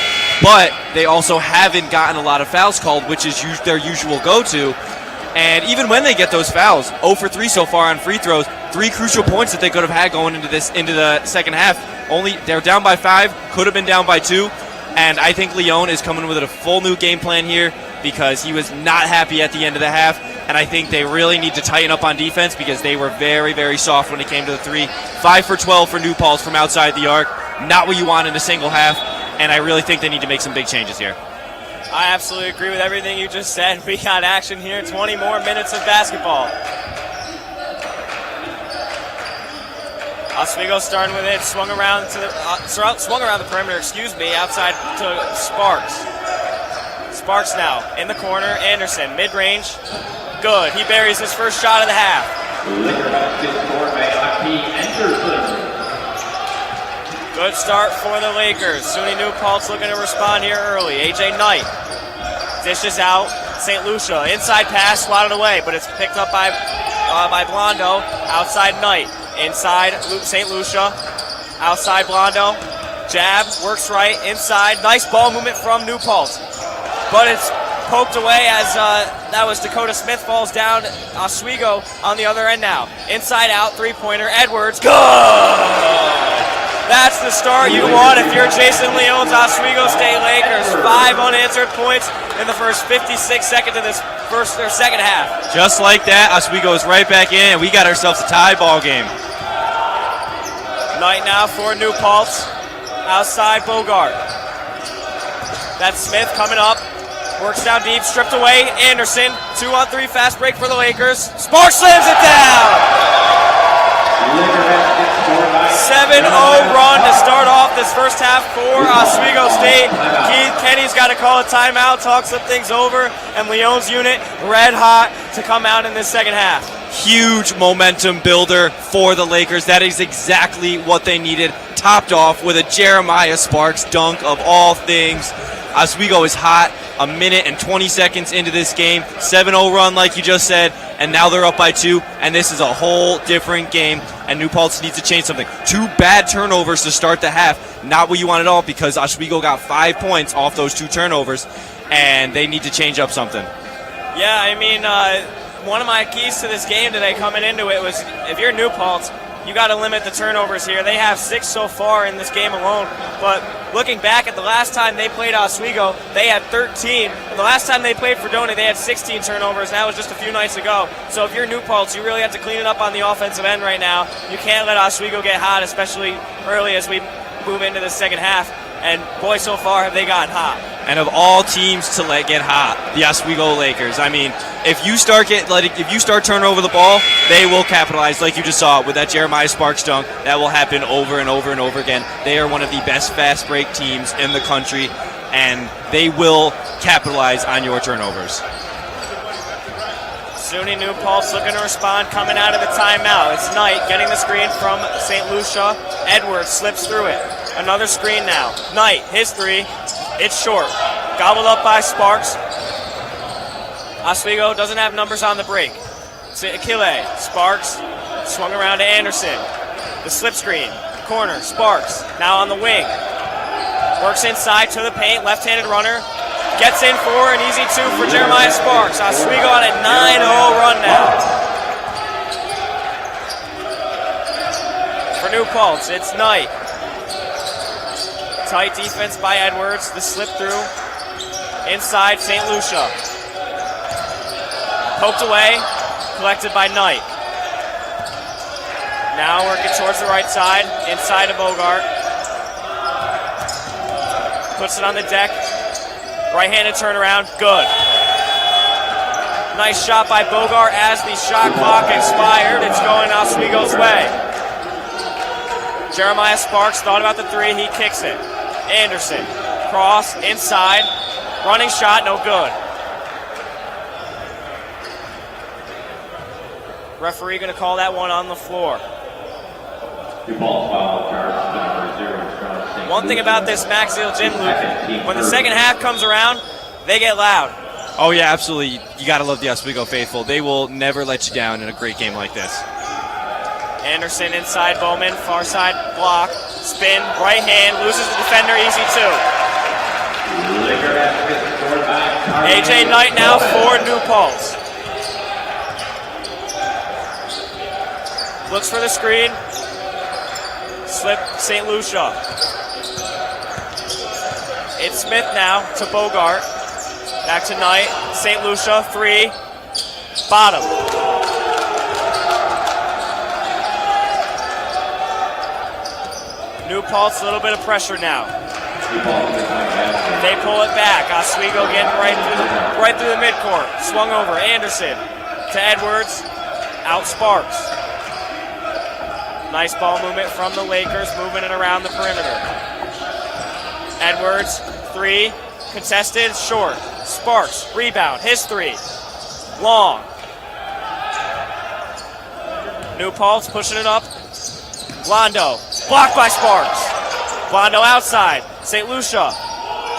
but they also haven't gotten a lot of fouls called, which is their usual go-to. And even when they get those fouls, 0 for 3 so far on free throws, 3 crucial points that they could have had going into the second half. They're down by 5, could have been down by 2, and I think Leon is coming with a full new game plan here because he was not happy at the end of the half, and I think they really need to tighten up on defense because they were very, very soft when it came to the 3. 5 for 12 for New Paltz from outside the arc, not what you want in a single half, and I really think they need to make some big changes here. I absolutely agree with everything you just said. We got action here, 20 more minutes of basketball. Oswego starting with it, swung around the perimeter, outside to Sparks. Sparks now in the corner, Anderson, mid-range, good. He buries his first shot of the half. Good start for the Lakers. SUNY New Paltz looking to respond here early. A.J. Knight dishes out. St. Lucia, inside pass, swatted away, but it's picked up by Blondo. Outside Knight. Inside St. Lucia. Outside Blondo. Jab, works right, inside. Nice ball movement from New Paltz. But it's poked away as that was Dakota Smith, falls down. Oswego on the other end now. Inside out, three-pointer. Edwards, good! That's the start you want if you're Jason Leon's Oswego State Lakers. 5 unanswered points in the first 56 seconds of this second half. Just like that, Oswego is right back in, and we got ourselves a tie ball game. Knight now for New Paltz. Outside Bogart. That's Smith coming up. Works down deep, stripped away. Anderson, 2-on-3 fast break for the Lakers. Sparks slams it down! 7-0 run to start off this first half for Oswego State. Keith Kenny's got to call a timeout, talk some things over, and Leon's unit red hot to come out in this second half. Huge momentum builder for the Lakers. That is exactly what they needed. Topped off with a Jeremiah Sparks dunk of all things. Oswego is hot. A minute and 20 seconds into this game. 7-0 run, like you just said, and now they're up by 2, and this is a whole different game, and New Paltz needs to change something. 2 bad turnovers to start the half. Not what you want at all because Oswego got 5 points off those 2 turnovers, and they need to change up something. Yeah, I mean, one of my keys to this game today coming into it was if you're New Paltz, you got to limit the turnovers here. They have 6 so far in this game alone, but looking back at the last time they played Oswego, they had 13. And the last time they played Fredonia, they had 16 turnovers, and that was just a few nights ago. So if you're New Paltz, you really have to clean it up on the offensive end right now. You can't let Oswego get hot, especially early as we move into the second half. And boy, so far have they gotten hot. And of all teams to let get hot, the Oswego Lakers. I mean, if you start turning over the ball, they will capitalize, like you just saw with that Jeremiah Sparks dunk. That will happen over and over and over again. They are one of the best fast break teams in the country, and they will capitalize on your turnovers. SUNY New Paltz looking to respond, coming out of the timeout. It's Knight getting the screen from St. Lucia. Edwards slips through it. Another screen now. Knight, his 3. It's short. Gobbled up by Sparks. Oswego doesn't have numbers on the break. Akile, Sparks, swung around to Anderson. The slip screen, corner, Sparks, now on the wing. Works inside to the paint, left-handed runner. Gets in for an easy 2 for Jeremiah Sparks. Oswego on a 9-0 run now. For New Paltz, it's Knight. Tight defense by Edwards. The slip through. Inside St. Lucia. Poked away. Collected by Knight. Now working towards the right side. Inside of Bogart. Puts it on the deck. Right-handed turnaround. Good. Nice shot by Bogart as the shot clock expired. It's going Oswego's way. Jeremiah Sparks thought about the three. He kicks it. Anderson, cross, inside. Running shot, no good. Referee going to call that one on the floor. One thing about this Maxfield Gym, Luke, when the second half comes around, they get loud. Oh yeah, absolutely. You got to love the Oswego faithful. They will never let you down in a great game like this. Anderson inside Bowman, far side block, spin, right hand, loses the defender, easy two. AJ Knight now for New Paltz. Looks for the screen. Slip St. Lucia. It's Smith now to Bogart. Back to Knight. St. Lucia, three. Bottom. New Paltz, a little bit of pressure now. They pull it back. Oswego getting right through the midcourt. Swung over. Anderson to Edwards. Out Sparks. Nice ball movement from the Lakers, moving it around the perimeter. Edwards, three, contested, short. Sparks, rebound, his three. Long. New Paltz pushing it up. Blondo, blocked by Sparks. Blondo outside. St. Lucia.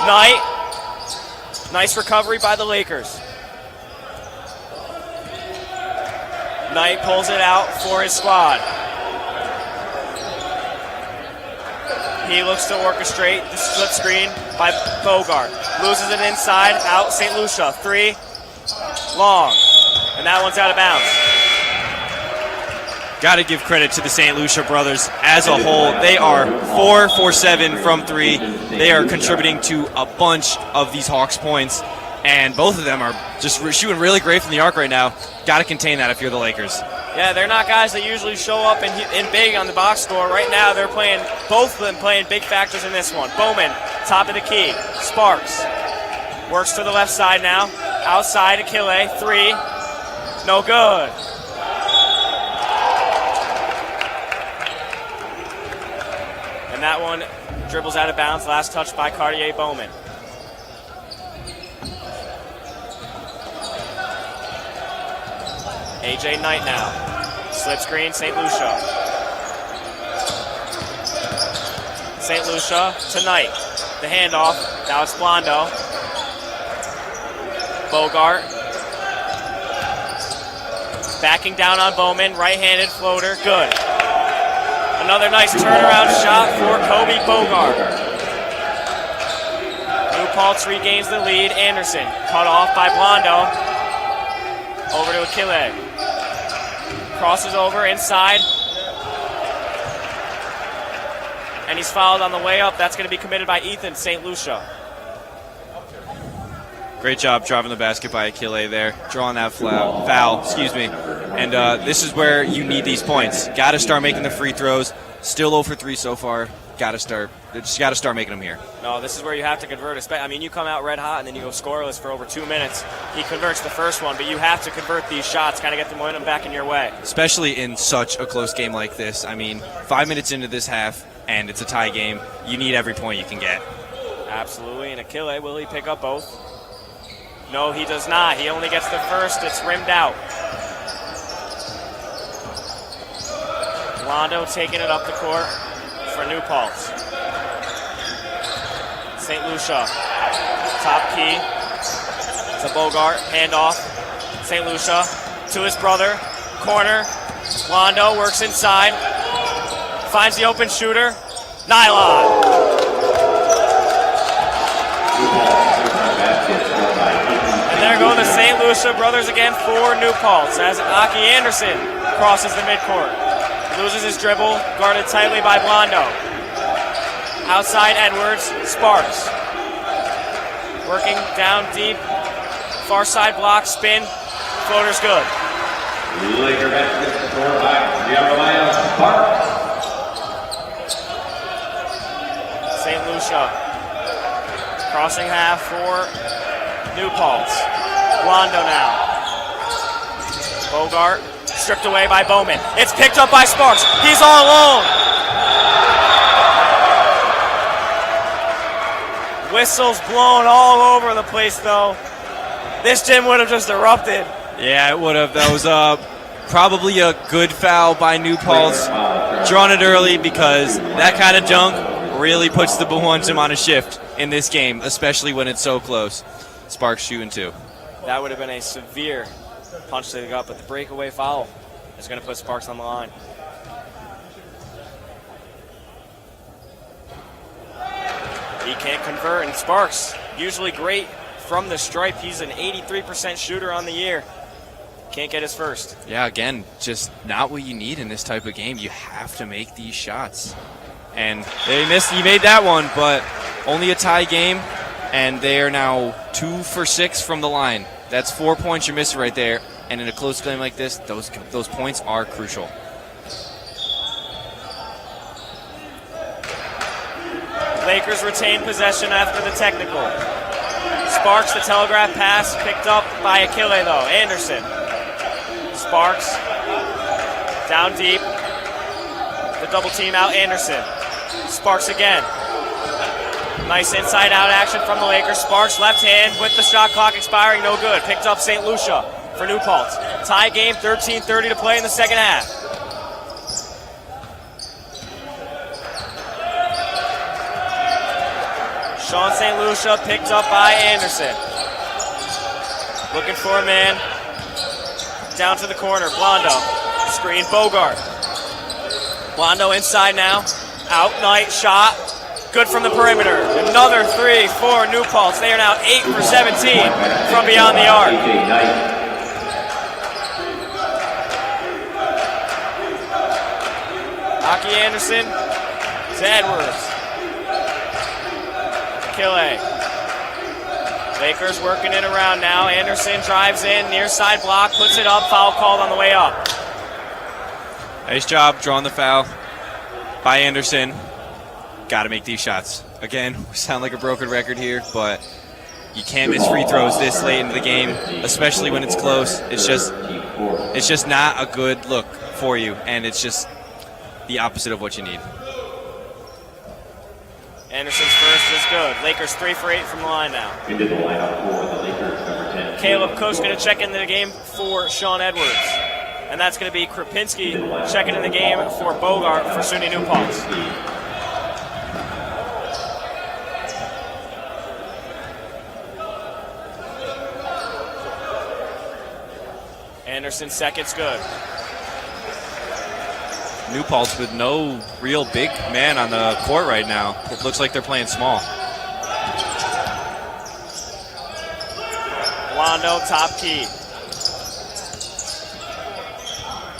Knight. Nice recovery by the Lakers. Knight pulls it out for his squad. He looks to orchestrate the split screen by Bogart. Loses it inside, out St. Lucia. Three, long. And that one's out of bounds. Got to give credit to the St. Lucia brothers as a whole. They are 4 for 7 from three. They are contributing to a bunch of these Hawks points. And both of them are just shooting really great from the arc right now. Got to contain that if you're the Lakers. Yeah, they're not guys that usually show up in big on the box score. Right now, they're playing, both of them playing big factors in this one. Bowman, top of the key. Sparks works to the left side now. Outside, Achille, three. No good. And that one dribbles out of bounds. Last touch by Cartier Bowman. AJ Knight now. Slip screen, St. Lucia. St. Lucia to Knight. The handoff. Now it's Blondo. Bogart. Backing down on Bowman. Right-handed floater. Good. Another nice turnaround shot for Kobe Bogart. New Paltz regains the lead. Anderson cut off by Blondo. Over to Achille. Crosses over inside. And he's fouled on the way up. That's going to be committed by Ethan St. Lucia. Great job driving the basket by Achille there, drawing that foul. And this is where you need these points. Got to start making the free throws. Still 0 for 3 so far. Got to start making them here. No, this is where you have to convert. I mean, you come out red hot and then you go scoreless for over 2 minutes. He converts the first one, but you have to convert these shots, kind of get the momentum back in your way. Especially in such a close game like this. I mean, 5 minutes into this half, and it's a tie game. You need every point you can get. Absolutely. And Achille, will he pick up both? No, he does not. He only gets the first. It's rimmed out. Blondo taking it up the court for New Paltz. St. Lucia, top key to Bogart, handoff. St. Lucia to his brother, corner. Blondo works inside, finds the open shooter. Nylon. And there go the St. Lucia brothers again for New Paltz as Aki Anderson crosses the midcourt. Loses his dribble, guarded tightly by Blondo. Outside Edwards, Sparks. Working down deep, far side block, spin, floater's good. Laker basket scored by Jeremiah Sparks. St. Lucia crossing half for New Paltz. Blondo now. Bogart stripped away by Bowman. It's picked up by Sparks. He's all alone. Whistles blown all over the place, though. This gym would have just erupted. Yeah, it would have. That was probably a good foul by New Paltz. Drawn it early because that kind of junk really puts the Bewonjum on a shift in this game, especially when it's so close. Sparks shooting too. That would have been a severe punch to the gut, but the breakaway foul is going to put Sparks on the line. He can't convert, and Sparks, usually great from the stripe. He's an 83% shooter on the year. Can't get his first. Yeah, again, just not what you need in this type of game. You have to make these shots. And they missed. He made that one, but only a tie game, and they are now 2 for 6 from the line. That's 4 points you're missing right there. And in a close game like this, those points are crucial. Lakers retain possession after the technical. Sparks, the telegraph pass, picked up by Achille, though. Anderson. Sparks. Down deep. The double team out, Anderson. Sparks again. Nice inside-out action from the Lakers. Sparks, left hand with the shot clock expiring, no good. Picked up St. Lucia for New Paltz. Tie game, 13:30 to play in the second half. Sean St. Lucia picked up by Anderson. Looking for a man. Down to the corner, Blondo. Screen, Bogart. Blondo inside now. Out, Knight, shot. Good from the perimeter. Another 3 for New Paltz. They are now 8 for 17 from beyond the arc. Aki Anderson to Edwards. Achille. Lakers working it around now. Anderson drives in, near side block, puts it up, foul called on the way up. Nice job drawing the foul by Anderson. Got to make these shots. Again, we sound like a broken record here, but you can't miss free throws this late into the game, especially when it's close. It's just not a good look for you, and it's just the opposite of what you need. Anderson's first is good. Lakers 3 for 8 from the line now. Into the lineup for the Lakers, number 10. Caleb Cook's going to check into the game for Sean Edwards. And that's going to be Krapinski checking in the game for Bogart for SUNY New Paltz. Anderson's second's good. New Paltz with no real big man on the court right now. It looks like they're playing small. Blondo, top key.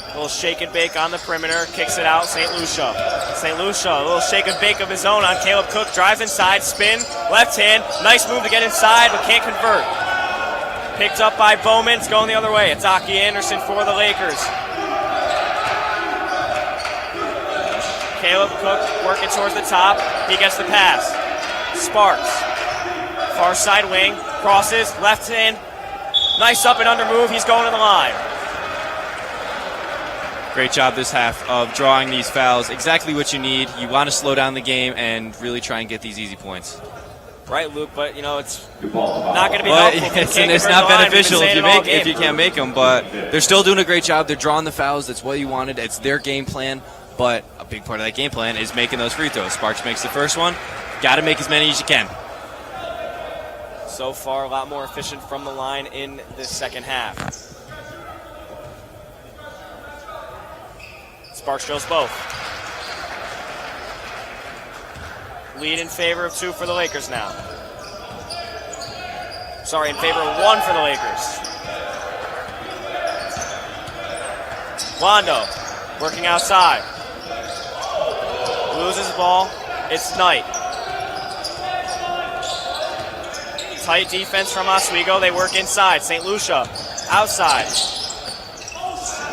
A little shake and bake on the perimeter. Kicks it out, St. Lucia. St. Lucia, a little shake and bake of his own on Caleb Cook. Drives inside, spin, left hand. Nice move to get inside, but can't convert. Picked up by Bowman. It's going the other way. It's Aki Anderson for the Lakers. Caleb Cook working towards the top. He gets the pass. Sparks. Far side wing. Crosses. Left hand. Nice up and under move. He's going to the line. Great job this half of drawing these fouls. Exactly what you need. You want to slow down the game and really try and get these easy points. Right, Luke, but it's not going to be helpful. It's not beneficial if you can't make them, but they're still doing a great job. They're drawing the fouls. That's what you wanted. It's their game plan, but a big part of that game plan is making those free throws. Sparks makes the first one. Got to make as many as you can. So far, a lot more efficient from the line in the second half. Sparks shows both. Lead in favor of 2 for the Lakers now. Sorry, in favor of 1 for the Lakers. Blondo working outside. Loses the ball. It's Knight. Tight defense from Oswego. They work inside. St. Lucia outside.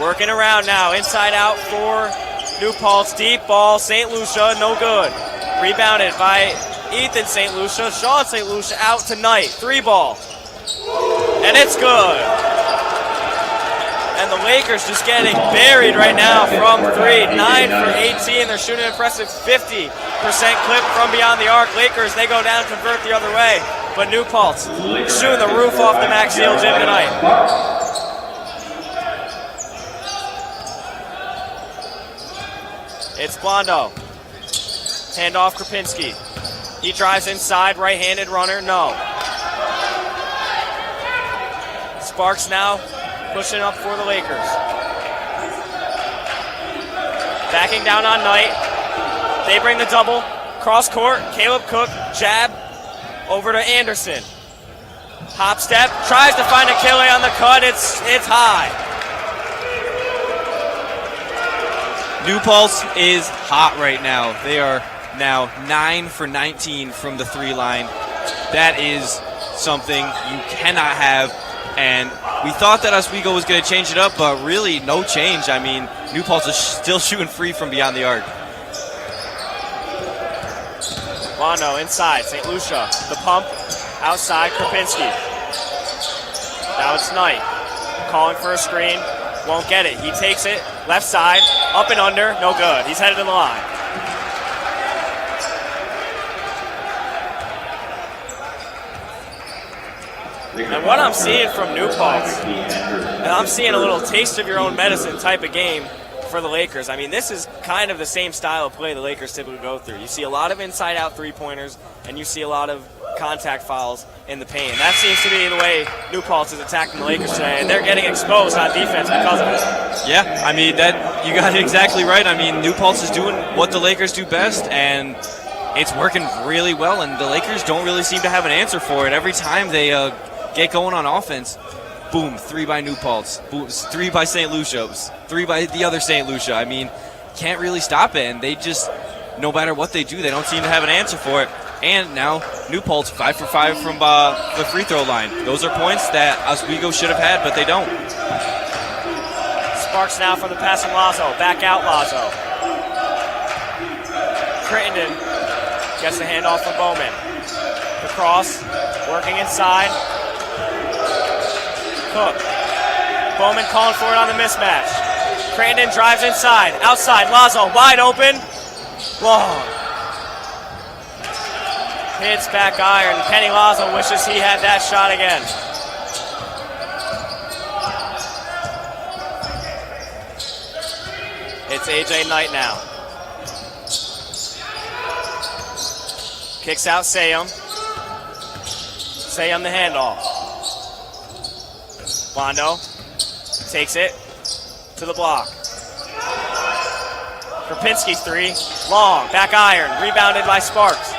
Working around now. Inside out for New Paltz. Deep ball. St. Lucia. No good. Rebounded by Ethan St. Lucia. Sean St. Lucia out tonight. 3 ball. And it's good. And the Lakers just getting buried right now from 3. 9 for 18. They're shooting an impressive 50% clip from beyond the arc. Lakers, they go down and convert the other way. But New Paltz shooting the roof off the Max Seal gym tonight. It's Blondo. Hand off Krupinski. He drives inside, right-handed runner, no. Sparks now pushing up for the Lakers. Backing down on Knight. They bring the double. Cross court, Caleb Cook, jab, over to Anderson. Hop step, tries to find Achille on the cut, it's high. New Paltz is hot right now. They are now 9 for 19 from the 3 line. That is something you cannot have. And we thought that Oswego was going to change it up, but really no change. I mean, New Paltz is still shooting free from beyond the arc. Blondo inside, St. Lucia. The pump, outside, Krupinski. Now it's Knight. Calling for a screen, won't get it. He takes it, left side, up and under, no good. He's headed to the line. And what I'm seeing from New Paltz, and I'm seeing a little taste of your own medicine type of game for the Lakers. I mean, this is kind of the same style of play the Lakers typically go through. You see a lot of inside-out three-pointers, and you see a lot of contact fouls in the paint. And that seems to be the way New Paltz is attacking the Lakers today, and they're getting exposed on defense because of it. Yeah, I mean, that you got it exactly right. I mean, New Paltz is doing what the Lakers do best, and it's working really well, and the Lakers don't really seem to have an answer for it. Every time they get going on offense, boom, 3 by New Paltz, boom, 3 by St. Lucia, 3 by the other St. Lucia. I mean, can't really stop it, and they just, no matter what they do, they don't seem to have an answer for it. And now New Paltz 5 for 5 from the free throw line. Those are points that Oswego should have had, but they don't. Sparks now from the pass from Lazo. Back out Lazo. Crittenden gets the handoff from Bowman. The cross, working inside. Cook. Bowman calling for it on the mismatch. Crittenden drives inside. Outside, Lazo wide open. Long. Hits back iron. Kenny Lazo wishes he had that shot again. It's AJ Knight now. Kicks out Sayum. Sayum the handoff. Blondo takes it to the block. Krupinski 3. Long. Back iron. Rebounded by Sparks.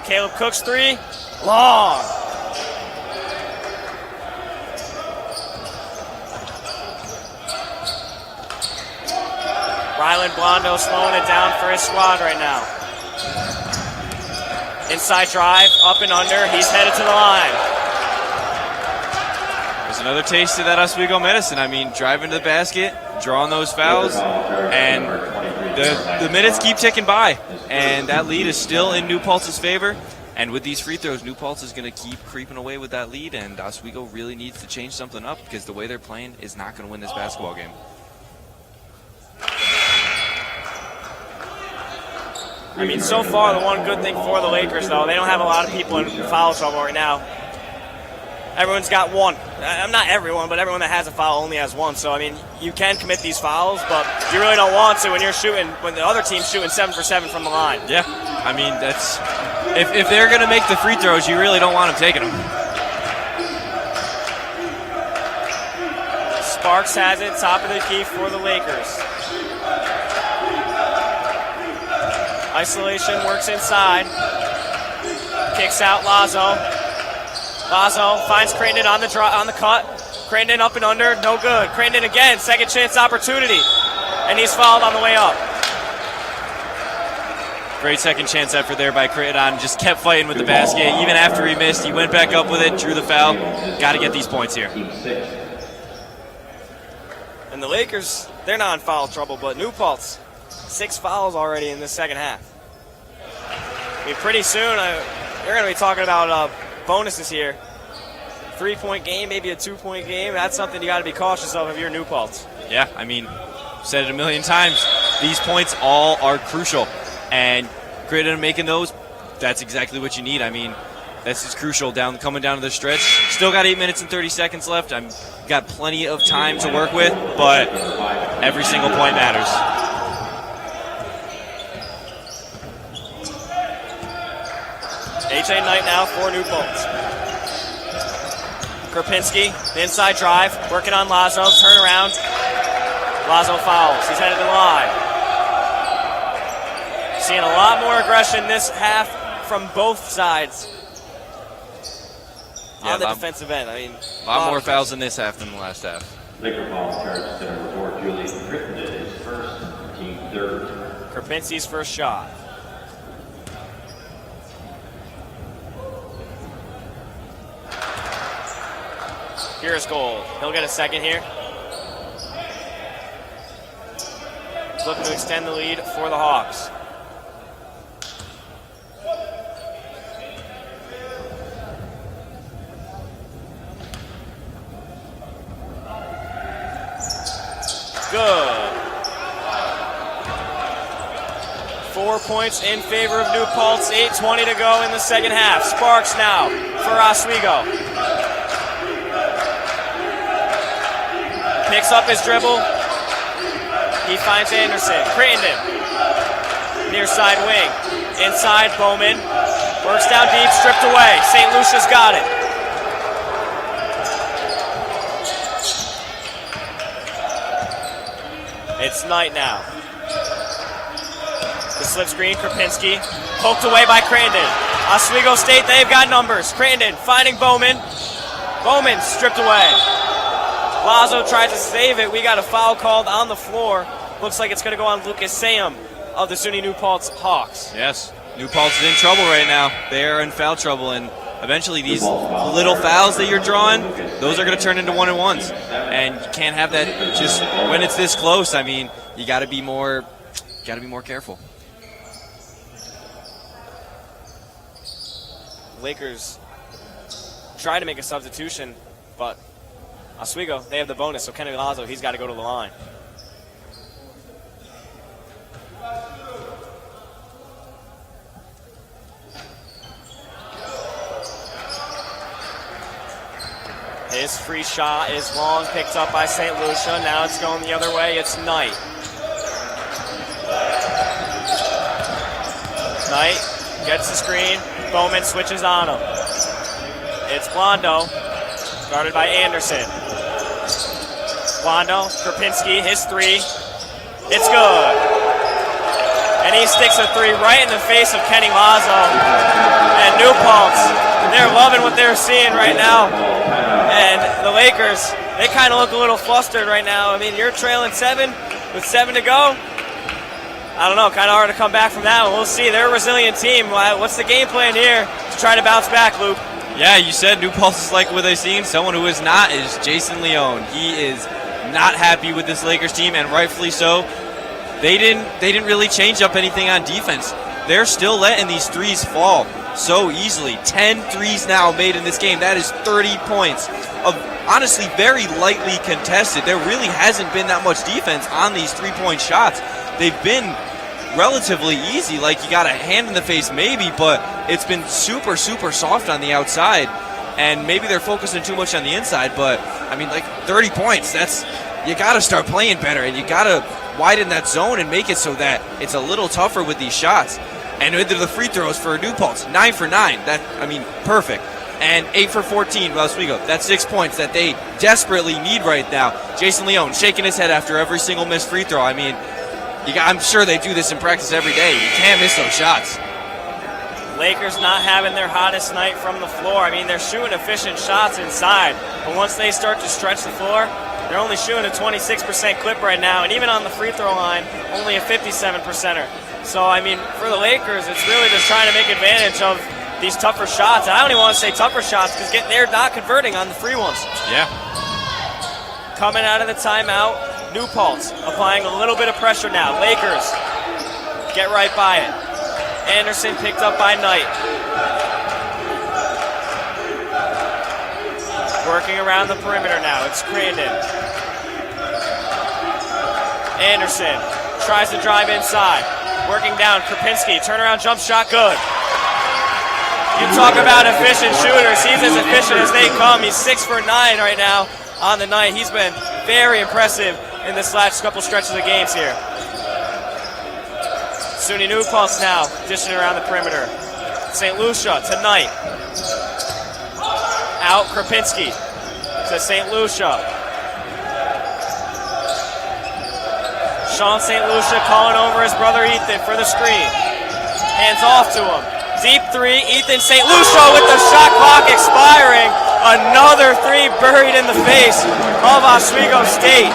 Caleb Cook's 3. Long. Ryland Blondo slowing it down for his squad right now. Inside drive, up and under. He's headed to the line. There's another taste of that Oswego medicine. I mean, driving to the basket, drawing those fouls, and the minutes keep ticking by. And that lead is still in New Paltz's favor. And with these free throws, New Paltz is going to keep creeping away with that lead, and Oswego really needs to change something up because the way they're playing is not going to win this basketball game. I mean, so far, the one good thing for the Lakers, though, they don't have a lot of people in foul trouble right now. Everyone's got one. Not everyone, but everyone that has a foul only has one. So, I mean, you can commit these fouls, but you really don't want to when you're shooting, when the other team's shooting 7 for 7 from the line. Yeah, I mean, that's, if they're going to make the free throws, you really don't want them taking them. Sparks has it, top of the key for the Lakers. Isolation works inside. Kicks out Lazo. Lazo finds Crittenden on the cut. Crittenden up and under, no good. Crittenden again, second chance opportunity. And he's fouled on the way up. Great second chance effort there by Crittenden. Just kept fighting with the basket. Even after he missed, he went back up with it, drew the foul. Got to get these points here. And the Lakers, they're not in foul trouble, but New Paltz, 6 fouls already in the second half. I mean, pretty soon, we're going to be talking about bonuses here 3-point game, maybe a 2-point game. That's something you got to be cautious of if you're New Paltz. Yeah, I mean, said it a million times. These points all are crucial, and graded and making those, that's exactly what you need. I mean, this is crucial coming down to the stretch. Still got 8 minutes and 30 seconds left. I've got plenty of time to work with, but every single point matters. A.J. Knight now for New Paltz. Krapinski, the inside drive, working on Lazo, turn around. Lazo fouls, he's headed to the line. Seeing a lot more aggression this half from both sides on the defensive end. I mean, a lot more fouls in this half than the last half. Laker foul charge center for Julian Crittenden is first, team third. Krapinski's first shot. Here's Gold. He'll get a second here. Looking to extend the lead for the Hawks. Good. 4 points in favor of New Paltz. 8:20 to go in the second half. Sparks now for Oswego. Picks up his dribble. He finds Anderson. Crittenden. Near side wing. Inside, Bowman. Works down deep, stripped away. St. Lucia's got it. It's Knight now. The slip screen, Krapinski. Poked away by Crittenden. Oswego State, they've got numbers. Crittenden finding Bowman. Bowman stripped away. Lazo tried to save it. We got a foul called on the floor. Looks like it's going to go on Lucas Sam of the SUNY New Paltz Hawks. Yes, New Paltz is in trouble right now. They are in foul trouble, and eventually these little fouls that you're drawing, those are going to turn into 1-and-1s. And you can't have that just when it's this close. I mean, you got to be more careful. Lakers try to make a substitution, but Oswego, they have the bonus, so Kenny Lazo, he's got to go to the line. His free shot is long, picked up by St. Lucia. Now it's going the other way. It's Knight. Knight gets the screen. Bowman switches on him. It's Blondo, guarded by Anderson. Blondo, Krapinski, his three. It's good. And he sticks a three right in the face of Kenny Lazo. And New Paltz, they're loving what they're seeing right now. And the Lakers, they kind of look a little flustered right now. I mean, you're trailing 7 with 7 to go. I don't know, kind of hard to come back from that one. We'll see. They're a resilient team. What's the game plan here to try to bounce back, Luke? Yeah, you said New Paltz is like what they've seen. Someone who is not is Jason Leone. He is not happy with this Lakers team, and rightfully so. They didn't really change up anything on defense. They're still letting these threes fall so easily. 10 threes now made in this game. That is 30 points of honestly very lightly contested. There really hasn't been that much defense on these three-point shots. They've been relatively easy, like you got a hand in the face maybe, but it's been super, super soft on the outside, and maybe they're focusing too much on the inside, but I mean, like 30 points, you got to start playing better, and you got to widen that zone and make it so that it's a little tougher with these shots. And into the free throws for New Paltz, 9 for 9, perfect. And 8 for 14, Oswego. That's 6 points that they desperately need right now. Jason Leone shaking his head after every single missed free throw. I mean, I'm sure they do this in practice every day. You can't miss those shots. Lakers not having their hottest night from the floor. I mean, they're shooting efficient shots inside, but once they start to stretch the floor, they're only shooting a 26% clip right now, and even on the free throw line, only a 57%er. So, I mean, for the Lakers, it's really just trying to make advantage of these tougher shots. And I don't even want to say tougher shots because they're not converting on the free ones. Yeah. Coming out of the timeout, New Paltz applying a little bit of pressure now. Lakers get right by it. Anderson picked up by Knight. Working around the perimeter now. It's Crandon. Anderson tries to drive inside. Working down. Krupinski. Turnaround jump shot. Good. You talk about efficient shooters. He's as efficient as they come. He's 6 for 9 right now on the night. He's been very impressive in this last couple stretches of games here. SUNY New Paltz now dishing around the perimeter. St. Lucia to Knight. Out Krupinski to St. Lucia. Sean St. Lucia calling over his brother Ethan for the screen. Hands off to him. Deep three, Ethan St. Lucia with the shot clock expiring. Another three buried in the face of Oswego State.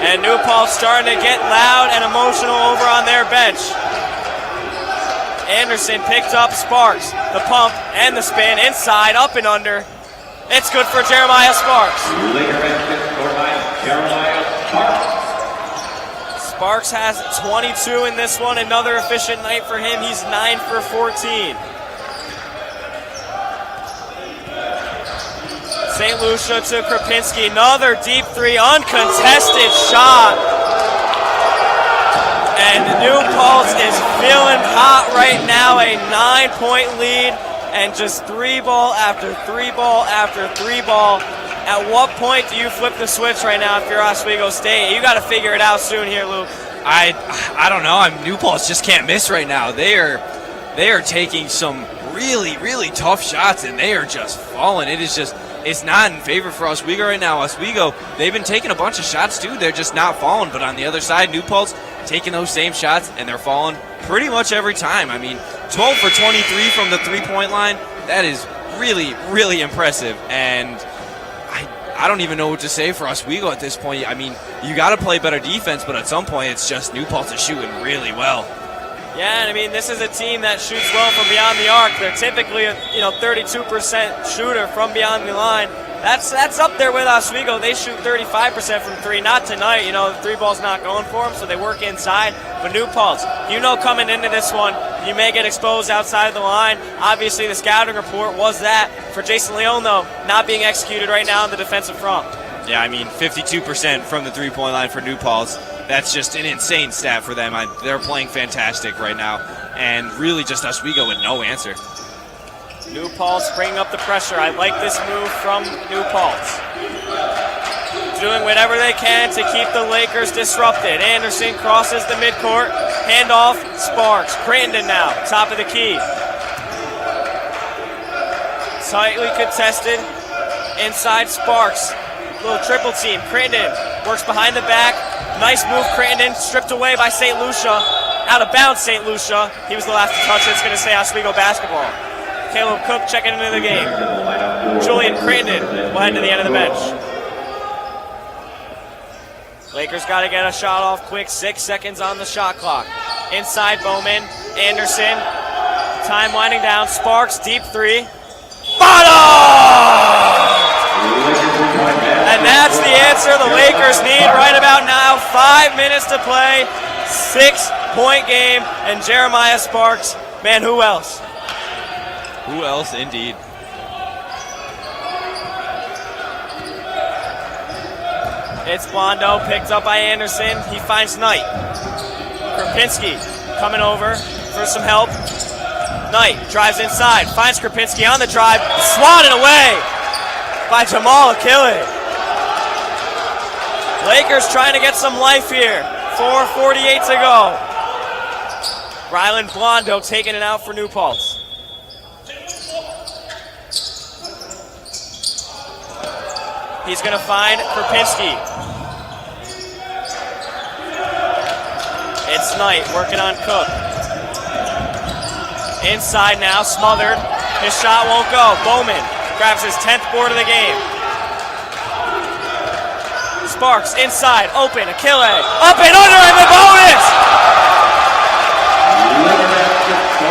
And New Paltz starting to get loud and emotional over on their bench. Anderson picked up Sparks, the pump and the spin, inside, up and under. It's good for Jeremiah Sparks. Sparks has 22 in this one. Another efficient night for him. He's 9 for 14. St. Lucia to Krupinski. Another deep three, uncontested shot. And New Paltz is feeling hot right now. A 9-point lead and just 3-ball after 3-ball after 3-ball. At what point do you flip the switch right now if you're Oswego State? You got to figure it out soon here, Luke. I don't know. New Paltz just can't miss right now. They are taking some really tough shots, and they are just falling. It's not in favor for Oswego right now. Oswego, they've been taking a bunch of shots too. They're just not falling. But on the other side, New Paltz taking those same shots, and they're falling pretty much every time. I mean, 12 for 23 from the three-point line. That is really impressive. And I don't even know what to say for Oswego at this point. I mean, you got to play better defense, but at some point it's just New Paltz is shooting really well. Yeah, and I mean, this is a team that shoots well from beyond the arc. They're typically a 32% shooter from beyond the line. That's up there with Oswego. They shoot 35% from three. Not tonight. The three ball's not going for them, so they work inside. But New Paltz, coming into this one, you may get exposed outside of the line. Obviously, the scouting report was that. For Jason Leone, though, not being executed right now on the defensive front. Yeah, I mean, 52% from the three-point line for New Paltz. That's just an insane stat for them. They're playing fantastic right now. And really just Oswego with no answer. New Paltz bringing up the pressure. I like this move from New Paltz. Doing whatever they can to keep the Lakers disrupted. Anderson crosses the midcourt. Handoff, Sparks. Crandon now, top of the key. Tightly contested. Inside Sparks. Little triple team. Crandon works behind the back. Nice move, Crandon. Stripped away by St. Lucia. Out of bounds, St. Lucia. He was the last to touch it. It's going to say Oswego basketball. Caleb Cook checking into the game. Julian Crandon will head to the end of the bench. Lakers got to get a shot off quick. 6 seconds on the shot clock. Inside Bowman. Anderson. Time winding down. Sparks, deep three. Bottom! And that's the answer the Lakers need right about now. 5 minutes to play. 6-point game. And Jeremiah Sparks. Man, who else? Who else, indeed. It's Blondo, picked up by Anderson. He finds Knight. Krupinski coming over for some help. Knight drives inside, finds Krupinski on the drive. Swatted away by Jamal Achille. Lakers trying to get some life here. 4:48 to go. Rylan Blondo taking it out for New Paltz. He's going to find Krupinski. It's Knight working on Cook. Inside now, smothered. His shot won't go. Bowman grabs his 10th board of the game. Sparks inside, open, Achille. Up and under, and the bonus!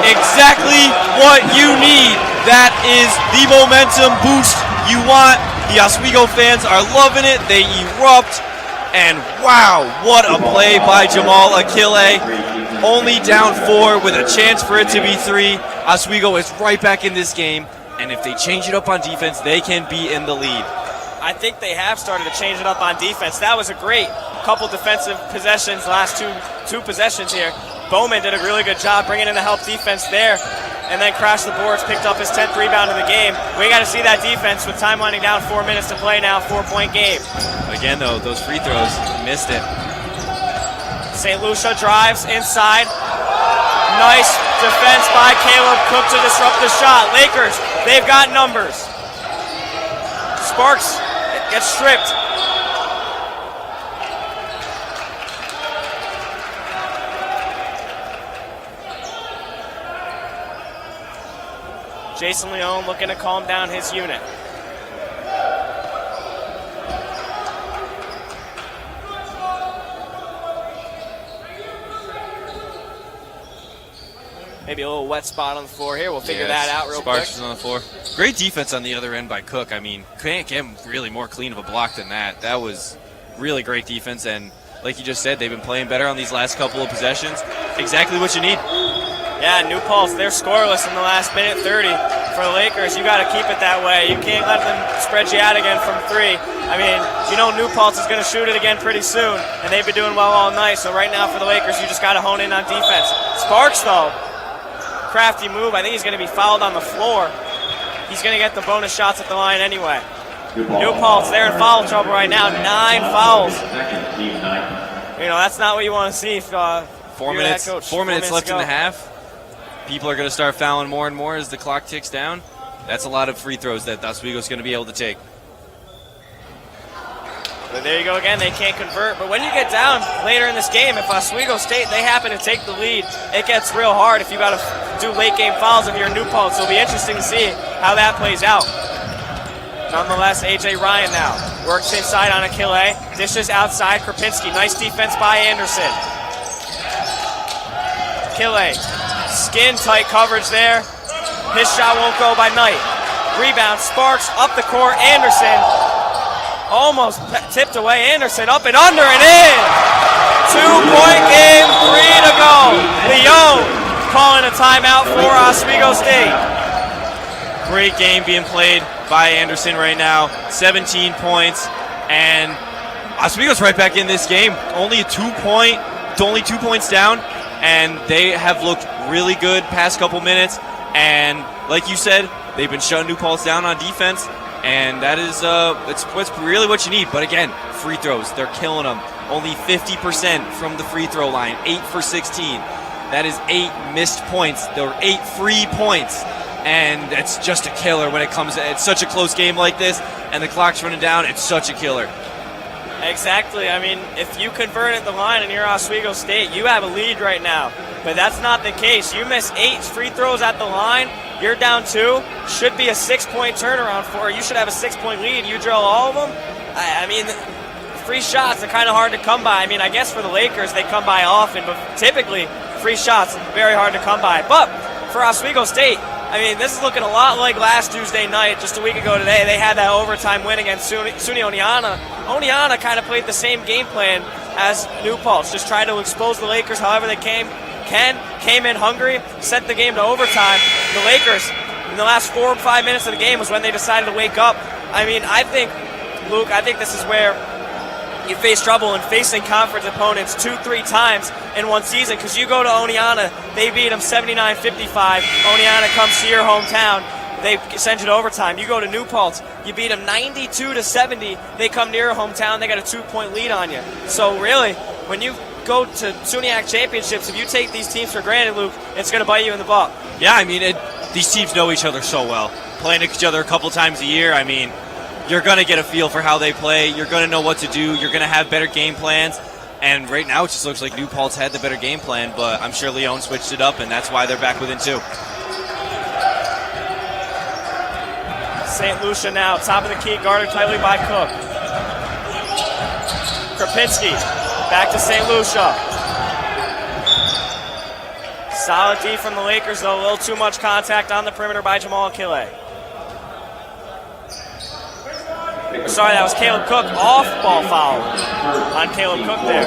Exactly what you need. That is the momentum boost you want. The Oswego fans are loving it. They erupt. And wow, what a play by Jamal Achille. Only down 4 with a chance for it to be 3. Oswego is right back in this game, and if they change it up on defense, they can be in the lead. I think they have started to change it up on defense. That was a great couple defensive possessions, last two possessions here. Bowman did a really good job bringing in the help defense there, and then crashed the boards, picked up his 10th rebound in the game. We got to see that defense with time winding down, 4 minutes to play now, 4-point game. Again, though, those free throws, missed it. St. Lucia drives inside. Nice defense by Caleb Cook to disrupt the shot. Lakers, they've got numbers. Sparks gets stripped. Jason Leone looking to calm down his unit. Maybe a little wet spot on the floor here. We'll figure that out real quick. Sparks is on the floor. Great defense on the other end by Cook. I mean, can't get really more clean of a block than that. That was really great defense, and like you just said, they've been playing better on these last couple of possessions. Exactly what you need. Yeah, New Paltz, they're scoreless in the last minute 30. For the Lakers, you got to keep it that way. You can't let them spread you out again from three. I mean, you know New Paltz is going to shoot it again pretty soon, and they've been doing well all night. So right now for the Lakers, you just got to hone in on defense. Sparks, though, crafty move. I think he's going to be fouled on the floor. He's going to get the bonus shots at the line anyway. New Paltz, they're in foul trouble right now. 9 fouls. You know, that's not what you want to see. If, 4 minutes, 4 minutes left in the half. People are going to start fouling more and more as the clock ticks down. That's a lot of free throws that Oswego's going to be able to take. But there you go again, they can't convert. But when you get down later in this game, if Oswego State, they happen to take the lead, it gets real hard if you got to do late game fouls if you're New Paltz. So it'll be interesting to see how that plays out. Nonetheless, A.J. Ryan now works inside on Achille. Dishes outside, Krapinski. Nice defense by Anderson. Achille, skin-tight coverage there. His shot won't go by Knight. Rebound, Sparks, up the court, Anderson. Almost tipped away, Anderson up and under and in. 2-point game, 3 to go. Leone calling a timeout for Oswego State. Great game being played by Anderson right now. 17 points, and Oswego's right back in this game. Only 2 points down, and they have looked really good past couple minutes. And like you said, they've been shutting New Paltz down on defense, and that is it's really what you need. But again, free throws, they're killing them. Only 50% from the free throw line, 8 for 16. That is 8 missed points. There were 8 free points, and it's just a killer when it comes to it's such a close game like this, and the clock's running down. It's such a killer. Exactly. I mean, if you convert at the line and you're Oswego State, you have a lead right now. But that's not the case. You miss 8 free throws at the line, you're down 2. Should be a 6-point turnaround for you. You should have a 6-point lead. You drill all of them. I mean, free shots are kind of hard to come by. I mean, I guess for the Lakers, they come by often, but typically free shots are very hard to come by. But for Oswego State, I mean, this is looking a lot like last Tuesday night. Just a week ago today, they had that overtime win against SUNY Oneonta. Oneonta kind of played the same game plan as New Paltz, just tried to expose the Lakers however they came in hungry, sent the game to overtime. The Lakers, in the last 4 or 5 minutes of the game, was when they decided to wake up. I mean, I think, Luke, this is where you face trouble in facing conference opponents 2-3 times in one season, because you go to Oneonta, they beat them 79-55. Oneonta comes to your hometown, they send you to overtime. You go to New Paltz, you beat them 92-70. They come to your hometown, they got a 2-point lead on you. So really, when you go to SUNYAC championships, if you take these teams for granted, Luke, it's going to bite you in the butt. Yeah, I mean, these teams know each other so well. Playing each other a couple times a year, I mean, you're going to get a feel for how they play. You're going to know what to do. You're going to have better game plans. And right now, it just looks like New Paltz had the better game plan, but I'm sure Leone switched it up, and that's why they're back within 2. St. Lucia now, top of the key, guarded tightly by Cook. Krapinski, back to St. Lucia. Solid D from the Lakers, though. A little too much contact on the perimeter by Jamal Achille. Sorry, that was Caleb Cook. Off-ball foul on Caleb Cook there.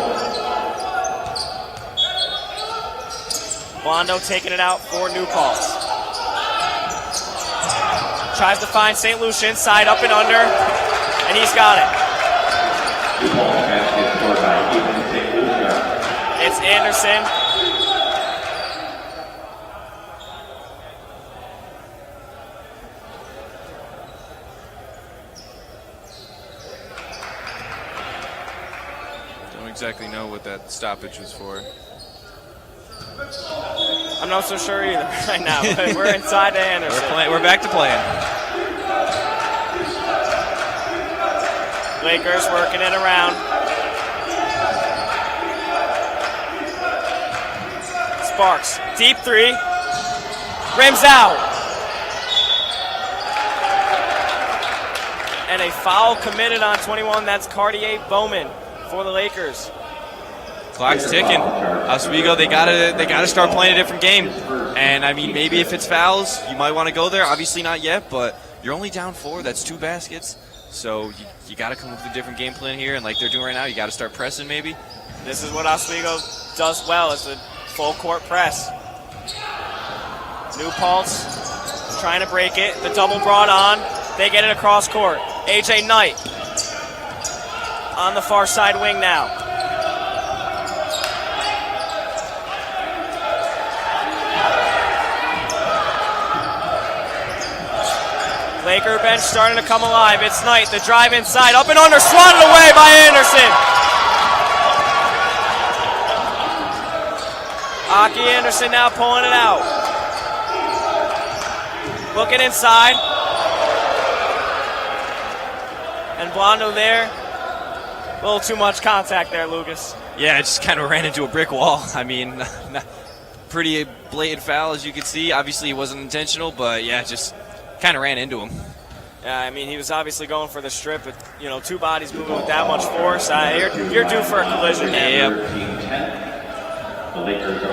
Blondo taking it out for New Paltz. tries to find St. Lucia inside, up and under, and he's got it. New Paltz basket scored by Ethan St. Lucia. It's Anderson. Don't exactly know what that stoppage was for. I'm not so sure either right now, but we're inside to Anderson. We're back to playing. Lakers working it around. Sparks, deep three, rims out. And a foul committed on 21, that's Cartier-Bowman for the Lakers. Clock's ticking. Oswego, they gotta start playing a different game. And I mean, maybe if it's fouls, you might want to go there. Obviously not yet, but you're only down 4. That's 2 baskets. So you got to come up with a different game plan here. And like they're doing right now, you got to start pressing maybe. This is what Oswego does well, is the full court press. New Paltz trying to break it. The double brought on. They get it across court. AJ Knight on the far side wing now. Laker bench starting to come alive. It's Knight, the drive inside, up and under, swatted away by Anderson. Aki Anderson now pulling it out. Looking inside. And Blondo there. A little too much contact there, Lucas. Yeah, it just kind of ran into a brick wall. I mean, pretty blatant foul as you can see. Obviously it wasn't intentional, but yeah, just kind of ran into him. Yeah, I mean, he was obviously going for the strip, but, you know, 2 bodies moving with that much force. You're due for a collision. Yep.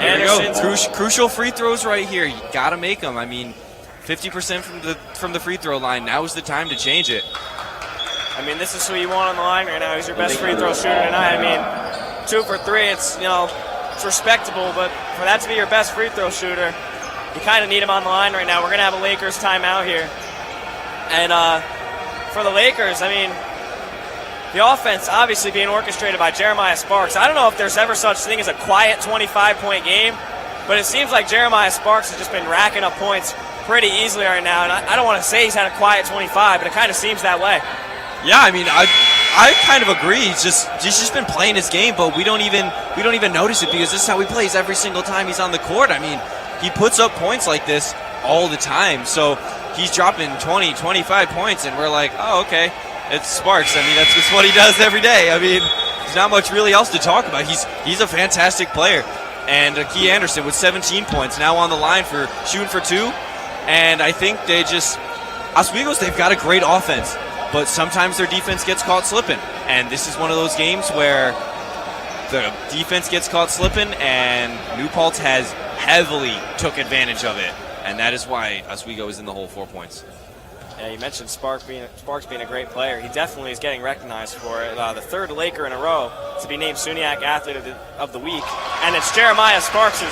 Anderson's Crucial free throws right here. You got to make them. I mean, 50% from the free throw line. Now is the time to change it. I mean, this is who you want on the line right now. He's your best free throw shooter tonight. I mean, 2 for 3, it's, you know, it's respectable, but for that to be your best free throw shooter, you kind of need him on the line right now. We're going to have a Lakers timeout here. And for the Lakers, I mean, the offense obviously being orchestrated by Jeremiah Sparks. I don't know if there's ever such thing as a quiet 25-point game, but it seems like Jeremiah Sparks has just been racking up points pretty easily right now. And I don't want to say he's had a quiet 25, but it kind of seems that way. Yeah, I mean, I kind of agree. He's just been playing his game, but we don't even notice it because this is how he plays every single time he's on the court. I mean, he puts up points like this all the time. So he's dropping 20, 25 points, and we're like, oh, okay, it's Sparks. I mean, that's just what he does every day. I mean, there's not much really else to talk about. He's a fantastic player. And Key Anderson with 17 points, now on the line for shooting for 2. And I think Oswego's, they've got a great offense, but sometimes their defense gets caught slipping. And this is one of those games where the defense gets caught slipping, and New Paltz has heavily took advantage of it. And that is why Oswego is in the hole 4 points. Yeah, you mentioned Sparks being a great player. He definitely is getting recognized for it. The 3rd Laker in a row to be named SUNY Athlete of the Week. And it's Jeremiah Sparks'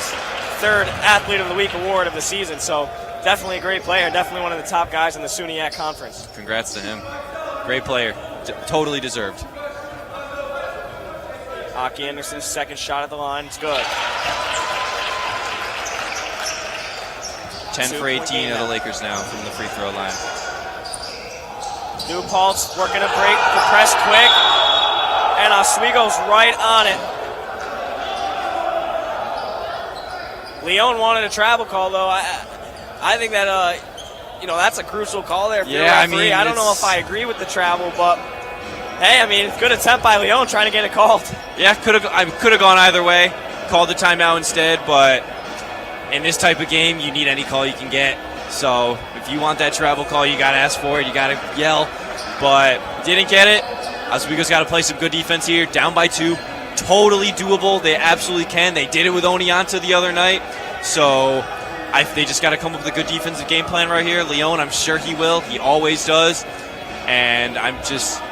3rd Athlete of the Week award of the season. So definitely a great player, definitely one of the top guys in the SUNY Conference. Congrats to him. Great player. Totally deserved. Aki Anderson's 2nd shot at the line. It's good. 10 for 18 of the Lakers now from the free throw line. New Paltz working a break, the press quick, and Oswego's right on it. Leon wanted a travel call, though. I think that, that's a crucial call there for the referee. I don't know if I agree with the travel, but hey, I mean, good attempt by Leon trying to get it called. Yeah, I could have gone either way. Called the timeout instead, but in this type of game, you need any call you can get. So if you want that travel call, you got to ask for it. You got to yell. But didn't get it. Oswego's got to play some good defense here. Down by 2. Totally doable. They absolutely can. They did it with Oneonta the other night. So they just got to come up with a good defensive game plan right here. Leon, I'm sure he will. He always does. And I'm just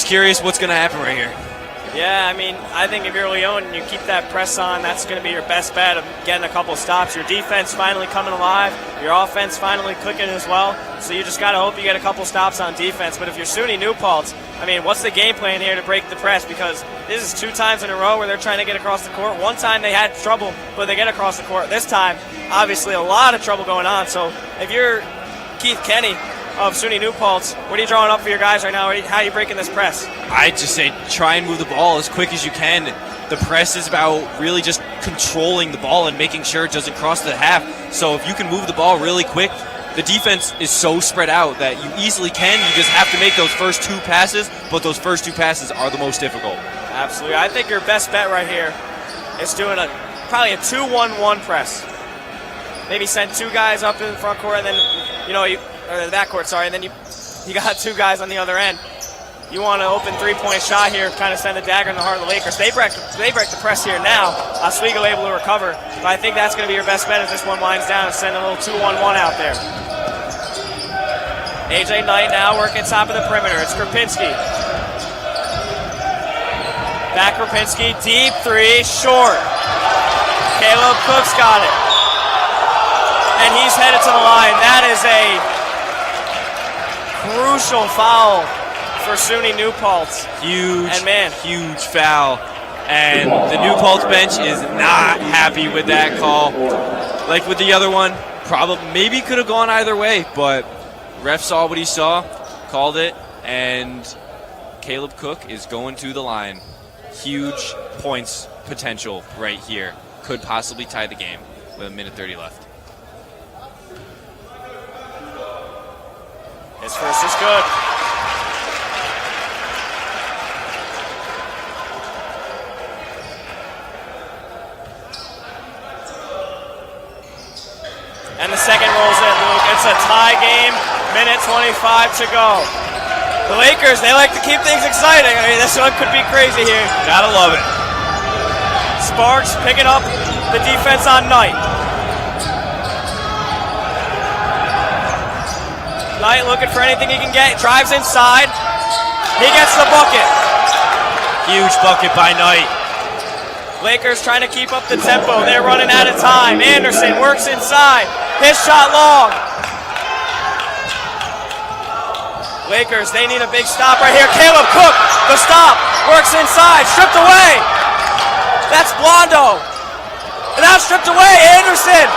curious what's going to happen right here. Yeah, I mean, I think if you're Leon and you keep that press on, that's going to be your best bet of getting a couple stops. Your defense finally coming alive, your offense finally clicking as well. So you just got to hope you get a couple stops on defense. But if you're SUNY New Paltz, I mean, what's the game plan here to break the press? Because this is 2 times in a row where they're trying to get across the court. One time they had trouble, but they get across the court. This time, obviously, a lot of trouble going on. So if you're Keith Kenny of SUNY New Paltz, what are you drawing up for your guys right now? How are you breaking this press? I just say try and move the ball as quick as you can. The press is about really just controlling the ball and making sure it doesn't cross the half. So if you can move the ball really quick, the defense is so spread out that you easily can. You just have to make those first 2 passes, but those first 2 passes are the most difficult. Absolutely. I think your best bet right here is doing probably a 2-1-1 press. Maybe send 2 guys up in the front court, and then or the backcourt, sorry, and then you got 2 guys on the other end. You want to open 3-point shot here, kind of send a dagger in the heart of the Lakers. They break the press here now. Oswego able to recover, but I think that's going to be your best bet as this one winds down and send a little 2-1-1 out there. AJ Knight now working top of the perimeter. It's Krupinski. Back Krupinski, deep 3, short. Caleb Cook's got it. And he's headed to the line. That is a crucial foul for SUNY New Paltz. Huge foul. And the New Paltz bench is not happy with that call. Like with the other one, maybe could have gone either way, but ref saw what he saw, called it, and Caleb Cook is going to the line. Huge points potential right here. Could possibly tie the game with 1:30 left. His first is good. And the second rolls in, Luke. It's a tie game, 1:25 to go. The Lakers, they like to keep things exciting. I mean, this one could be crazy here. Gotta love it. Sparks picking up the defense on Knight. Knight looking for anything he can get. Drives inside. He gets the bucket. Huge bucket by Knight. Lakers trying to keep up the tempo. They're running out of time. Anderson works inside. His shot long. Lakers, they need a big stop right here. Caleb Cook, the stop. Works inside. Stripped away. That's Blondo. And now stripped away. Anderson.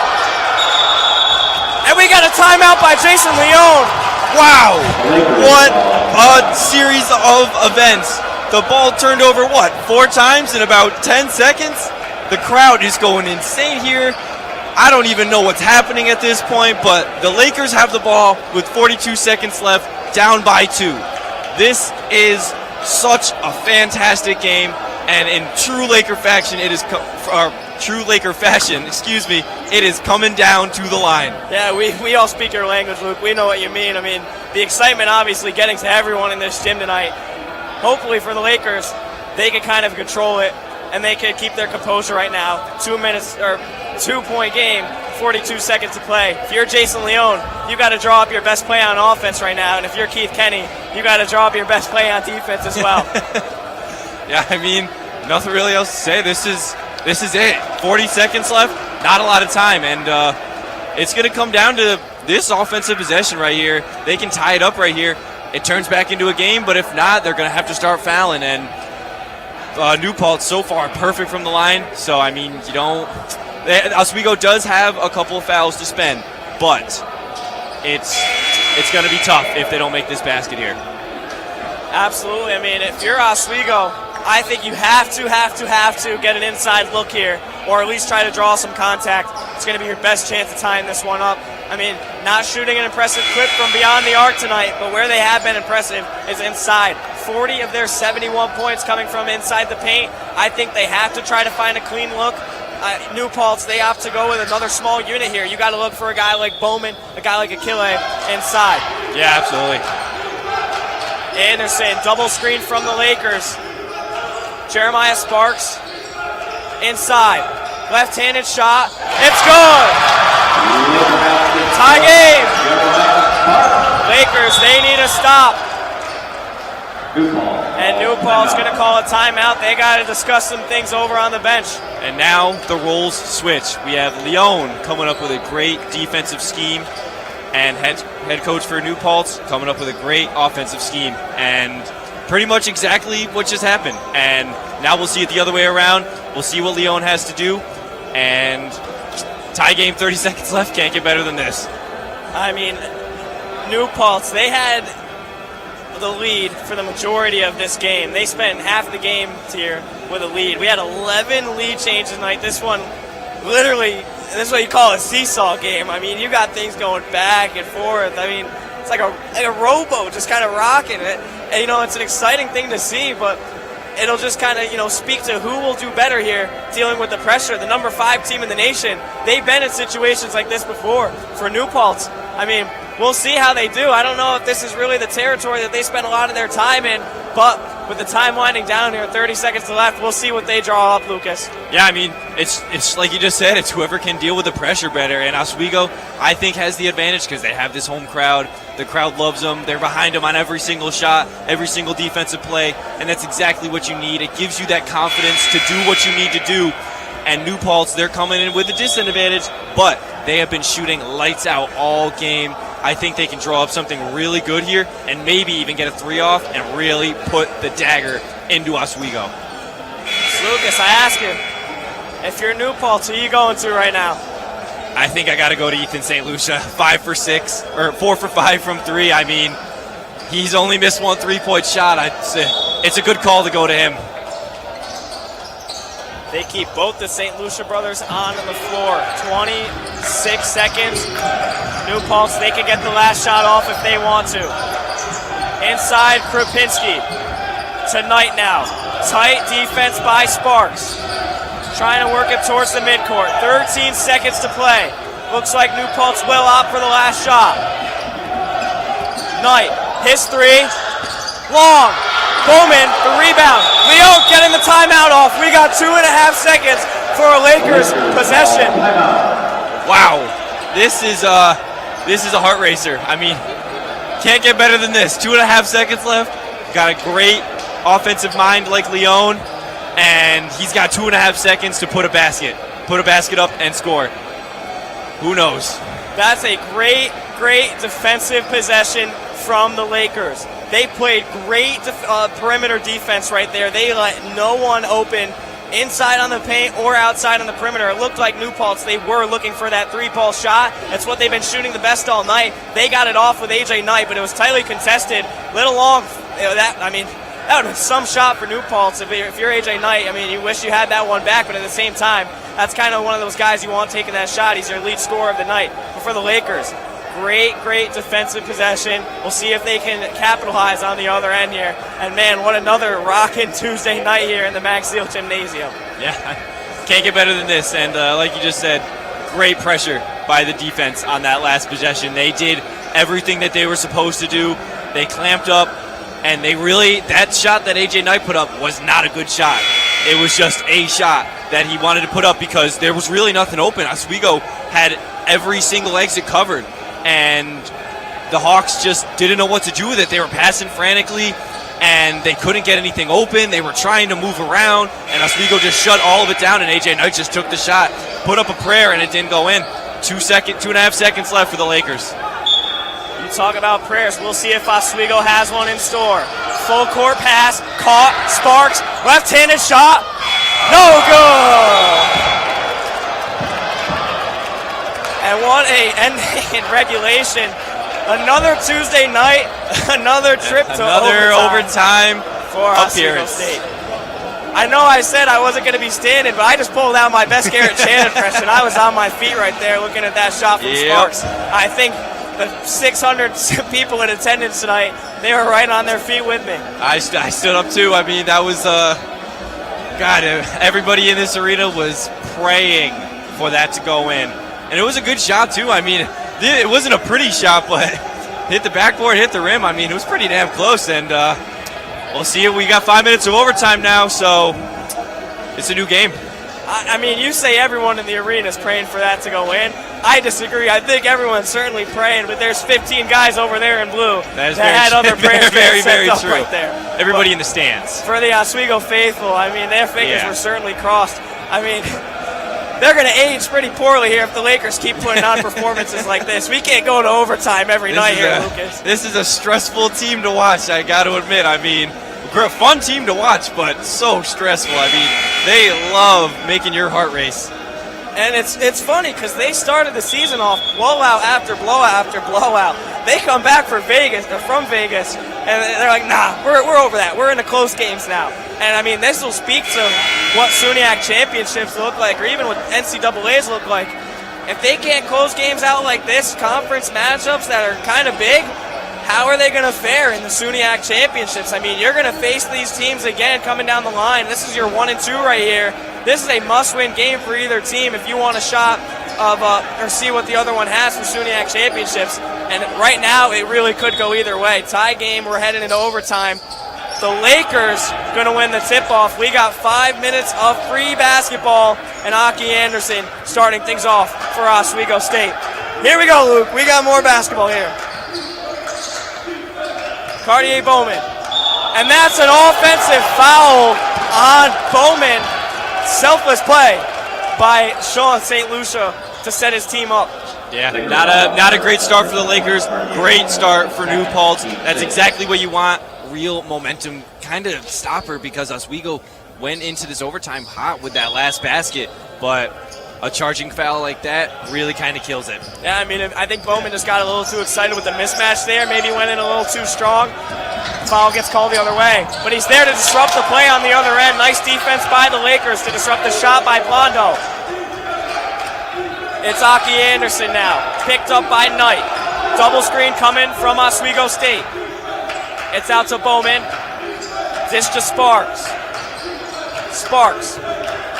And we got a timeout by Jason Leon. Wow, what a series of events. The ball turned over, 4 times in about 10 seconds? The crowd is going insane here. I don't even know what's happening at this point, but the Lakers have the ball with 42 seconds left, down by 2. This is such a fantastic game, and in true Laker fashion, it is it is coming down to the line. Yeah, we all speak your language, Luke. We know what you mean. I mean, the excitement obviously getting to everyone in this gym tonight. Hopefully for the Lakers, they can kind of control it, and they can keep their composure right now. 2-point game, 42 seconds to play. If you're Jason Leon, you got to draw up your best play on offense right now, and if you're Keith Kenny, you got to draw up your best play on defense as well. Yeah, I mean, nothing really else to say. This is it. 40 seconds left, not a lot of time, and it's going to come down to this offensive possession right here. They can tie it up right here. It turns back into a game, but if not, they're going to have to start fouling, and New Paltz so far perfect from the line. So, I mean, Oswego does have a couple of fouls to spend, but it's going to be tough if they don't make this basket here. Absolutely. I mean, if you're Oswego, I think you have to get an inside look here, or at least try to draw some contact. It's going to be your best chance of tying this one up. I mean, not shooting an impressive clip from beyond the arc tonight, but where they have been impressive is inside. 40 of their 71 points coming from inside the paint. I think they have to try to find a clean look. New Paltz, they opt to go with another small unit here. You got to look for a guy like Bowman, a guy like Achille inside. Yeah, absolutely. Anderson, double screen from the Lakers. Jeremiah Sparks inside. Left-handed shot. It's good. Tie game. Lakers, they need a stop. And And New Paltz going to call a timeout. They got to discuss some things over on the bench. And now the roles switch. We have Leon coming up with a great defensive scheme, and head coach for New Paltz coming up with a great offensive scheme. And pretty much exactly what just happened. And now we'll see it the other way around. We'll see what Leon has to do. And tie game, 30 seconds left. Can't get better than this. I mean, New Paltz, they had the lead for the majority of this game. They spent half the game here with a lead. We had 11 lead changes tonight. This one, literally, this is what you call a seesaw game. I mean, you got things going back and forth. I mean, it's like a rowboat just kind of rocking it. And, you know, it's an exciting thing to see, but it'll just kind of, you know, speak to who will do better here dealing with the pressure. The number 5 team in the nation, they've been in situations like this before. For New Paltz, I mean, we'll see how they do. I don't know if this is really the territory that they spend a lot of their time in, but with the time winding down here, 30 seconds left, we'll see what they draw up, Lucas. Yeah, I mean, it's like you just said, it's whoever can deal with the pressure better. And Oswego, I think, has the advantage because they have this home crowd. The crowd loves them. They're behind them on every single shot, every single defensive play, and that's exactly what you need. It gives you that confidence to do what you need to do. And New Paltz, they're coming in with a disadvantage, but they have been shooting lights out all game. I think they can draw up something really good here and maybe even get a 3 off and really put the dagger into Oswego. Lucas, I ask you, if you're New Paltz, who are you going to right now? I think I got to go to Ethan St. Lucia. 5 for 6, or 4 for 5 from 3. I mean, he's only missed 1 3-point shot. It's a good call to go to him. They keep both the St. Lucia brothers on the floor. 26 seconds. New Paltz, they can get the last shot off if they want to. Inside, Krupinski. Tonight now. Tight defense by Sparks. Trying to work it towards the midcourt. 13 seconds to play. Looks like New Paltz will opt for the last shot. Knight, his 3. Long. Bowman, the rebound. Leon getting the timeout off. We got 2.5 seconds for a Lakers possession. Wow, this is a heart racer. I mean, can't get better than this. 2.5 seconds left. Got a great offensive mind like Leon, and he's got 2.5 seconds to put a basket up and score. Who knows? That's a great defensive possession from the Lakers. They played great perimeter defense right there. They let no one open inside on the paint or outside on the perimeter. It looked like New Paltz, they were looking for that 3-ball shot. That's what they've been shooting the best all night. They got it off with A.J. Knight, but it was tightly contested. Little long. That would have been some shot for New Paltz. If you're A.J. Knight, I mean, you wish you had that one back, but at the same time, that's kind of one of those guys you want taking that shot. He's your lead scorer of the night. But for the Lakers, great defensive possession. We'll see if they can capitalize on the other end here. And man, what another rockin' Tuesday night here in the Max Seal Gymnasium. Yeah, can't get better than this. And like you just said, great pressure by the defense on that last possession. They did everything that they were supposed to do. They clamped up, and that shot that A.J. Knight put up was not a good shot. It was just a shot that he wanted to put up because there was really nothing open. Oswego had every single exit covered, and the Hawks just didn't know what to do with it. They were passing frantically, and they couldn't get anything open. They were trying to move around, and Oswego just shut all of it down, and A.J. Knight just took the shot, put up a prayer, and it didn't go in. 2.5 seconds left for the Lakers. You talk about prayers. We'll see if Oswego has one in store. Full court pass, caught, Sparks, left-handed shot, no good! And what a ending in regulation. Another Tuesday night, another trip to overtime for Oswego State. I know I said I wasn't going to be standing, but I just pulled out my best Garrett Chan impression. I was on my feet right there looking at that shot from Sparks. I think the 600 people in attendance tonight, they were right on their feet with me. I stood up too. I mean, that was, God, everybody in this arena was praying for that to go in. And it was a good shot too. I mean, it wasn't a pretty shot, but hit the backboard, hit the rim. I mean, it was pretty damn close. And we'll see. We got 5 minutes of overtime now, so it's a new game. I mean, you say everyone in the arena is praying for that to go in. I disagree. I think everyone's certainly praying, but there's 15 guys over there in blue that had other prayers very, very true. Right there. Everybody in the stands. For the Oswego faithful, I mean, their fingers were certainly crossed. I mean, they're going to age pretty poorly here if the Lakers keep putting on performances like this. We can't go to overtime every night here, Lucas. This is a stressful team to watch, I got to admit. I mean, fun team to watch, but so stressful. I mean, they love making your heart race. And it's funny because they started the season off blowout after blowout after blowout. They come back from Vegas, and they're like, nah, we're over that. We're into close games now. And I mean, this will speak to what SUNYAC championships look like, or even what NCAAs look like. If they can't close games out like this, conference matchups that are kind of big, how are they going to fare in the SUNYAC championships? I mean, you're going to face these teams again coming down the line. This is your 1 and 2 right here. This is a must-win game for either team if you want a shot of or see what the other one has for SUNYAC championships. And right now, it really could go either way. Tie game. We're heading into overtime. The Lakers going to win the tip-off. We got 5 minutes of free basketball, and Aki Anderson starting things off for Oswego State. Here we go, Luke. We got more basketball here. Cartier Bowman. And that's an offensive foul on Bowman. Selfless play by Sean St. Lucia to set his team up. Yeah, not a great start for the Lakers. Great start for New Paltz. That's exactly what you want. Real momentum kind of stopper because Oswego went into this overtime hot with that last basket, but a charging foul like that really kind of kills it. Yeah, I mean, I think Bowman just got a little too excited with the mismatch there. Maybe went in a little too strong. Foul gets called the other way. But he's there to disrupt the play on the other end. Nice defense by the Lakers to disrupt the shot by Blondo. It's Aki Anderson now. Picked up by Knight. Double screen coming from Oswego State. It's out to Bowman. Dish to Sparks. Sparks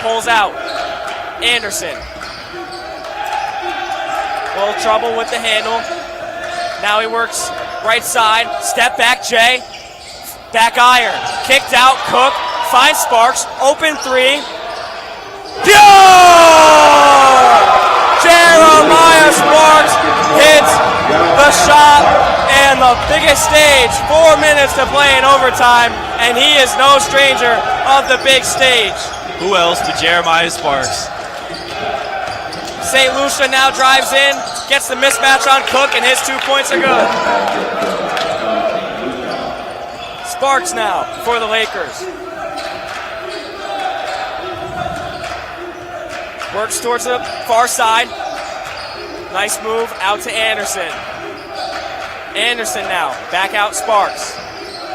pulls out. Anderson. A little trouble with the handle. Now he works right side. Step back, Jay. Back iron. Kicked out. Cook. Finds Sparks. Open three. Jeremiah Sparks hits the shot and the biggest stage. 4 minutes to play in overtime, and he is no stranger of the big stage. Who else but Jeremiah Sparks? St. Lucia now drives in, gets the mismatch on Cook, and his 2 points are good. Sparks now for the Lakers. Works towards the far side. Nice move out to Anderson. Anderson now, back out Sparks.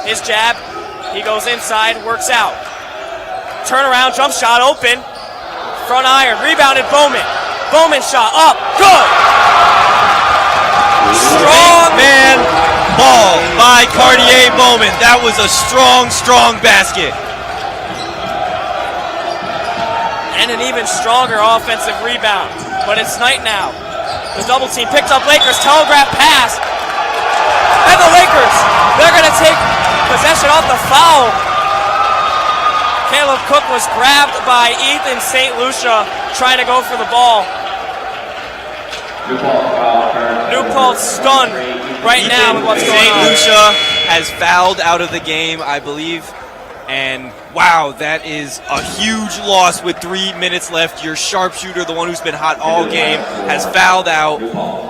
His jab, he goes inside, works out. Turnaround, jump shot, open. Front iron, rebounded Bowman. Bowman shot up, good! Strong man ball by Cartier Bowman. That was a strong basket. And an even stronger offensive rebound. But it's Knight now. The double team picked up Lakers, telegraph pass. And the Lakers, they're going to take possession off the foul. Caleb Cook was grabbed by Ethan St. Lucia trying to go for the ball. New Paltz stunned right now with what's going on. St. Lucia has fouled out of the game, I believe. And wow, that is a huge loss with 3 minutes left. Your sharpshooter, the one who's been hot all game, has fouled out.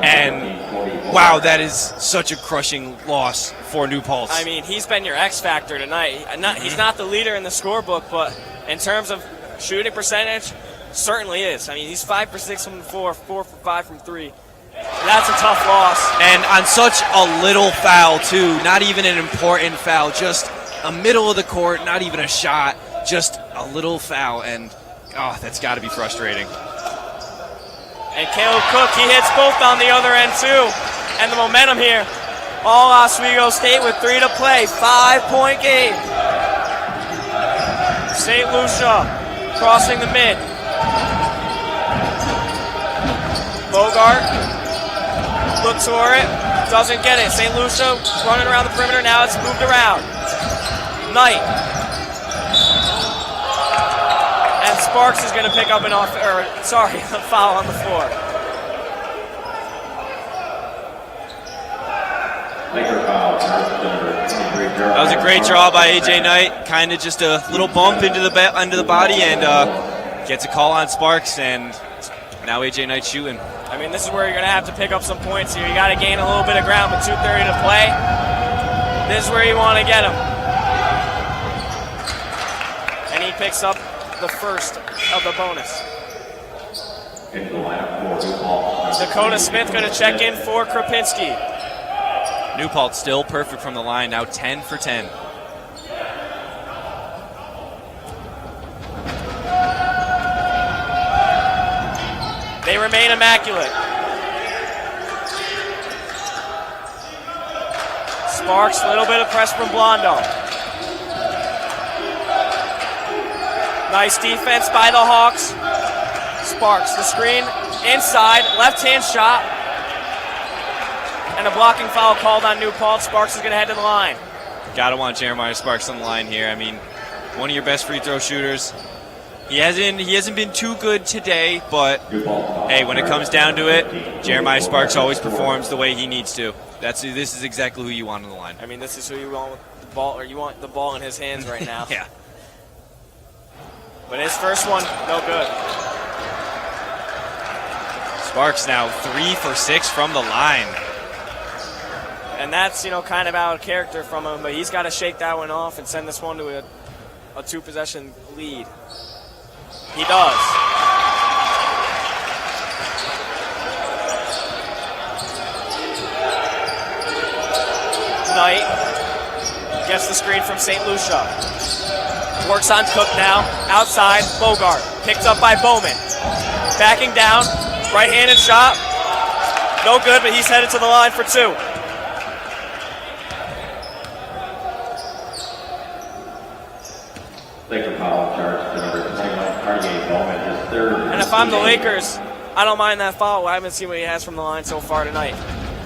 And wow, that is such a crushing loss for New Paltz. I mean, he's been your X factor tonight. He's not the leader in the scorebook, but in terms of shooting percentage, certainly is. I mean, he's 5 for 6 from the floor, 4 for 5 from 3. That's a tough loss. And on such a little foul, too. Not even an important foul, just a middle of the court, not even a shot, just a little foul, and oh, that's got to be frustrating. And Caleb Cook, he hits both on the other end too. And the momentum here, all Oswego State with 3 to play, 5-point game. St. Lucia crossing the mid. Bogart looks for it, doesn't get it. St. Lucia running around the perimeter, now it's moved around. Knight. And Sparks is going to pick up a foul on the floor. That was a great draw by AJ Knight. Kind of just a little bump into the body, and gets a call on Sparks, and now AJ Knight shooting. I mean, this is where you're going to have to pick up some points here. You got to gain a little bit of ground with 2:30 to play. This is where you want to get him. And he picks up the first of the bonus. Dakota Smith going to check in for Krapinski. New Paltz still perfect from the line, now 10 for 10. They remain immaculate. Sparks, a little bit of press from Blondo. Nice defense by the Hawks. Sparks, the screen, inside, left-hand shot. And a blocking foul called on New Paltz. Sparks is going to head to the line. Gotta want Jeremiah Sparks on the line here. I mean, one of your best free throw shooters. He hasn't been too good today, but hey, when it comes down to it, Jeremiah Sparks always performs the way he needs to. This is exactly who you want on the line. I mean, this is who you want with the ball, or you want the ball in his hands right now. Yeah. But his first one, no good. Sparks now 3 for 6 from the line. And that's, kind of out of character from him, but he's got to shake that one off and send this one to a 2-possession lead. He does. Knight gets the screen from St. Lucia. Works on Cook now. Outside, Bogart. Picked up by Bowman. Backing down. Right-handed shot. No good, but he's headed to the line for 2. And if I'm the Lakers, I don't mind that foul. I haven't seen what he has from the line so far tonight.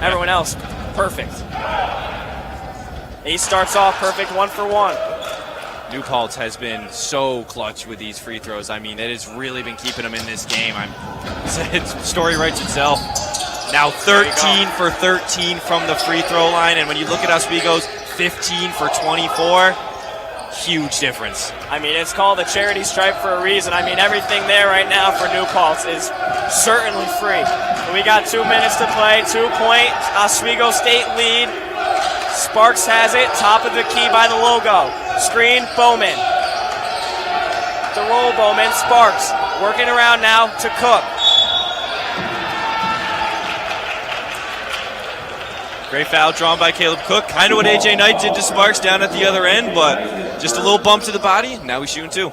Everyone else, perfect. He starts off perfect, 1 for 1. New Paltz has been so clutch with these free throws. I mean, it has really been keeping him in this game. Story writes itself. Now 13 for 13 from the free throw line, and when you look at Oswego's 15 for 24, huge difference. I mean, it's called a charity stripe for a reason. I mean, everything there right now for New Paltz is certainly free. We got 2 minutes to play, 2-point Oswego State lead. Sparks has it, top of the key by the logo. Screen, Bowman. The roll, Bowman, Sparks. Working around now to Cook. Great foul drawn by Caleb Cook. Kind of what AJ Knight did to Sparks down at the other end, but just a little bump to the body. Now he's shooting 2.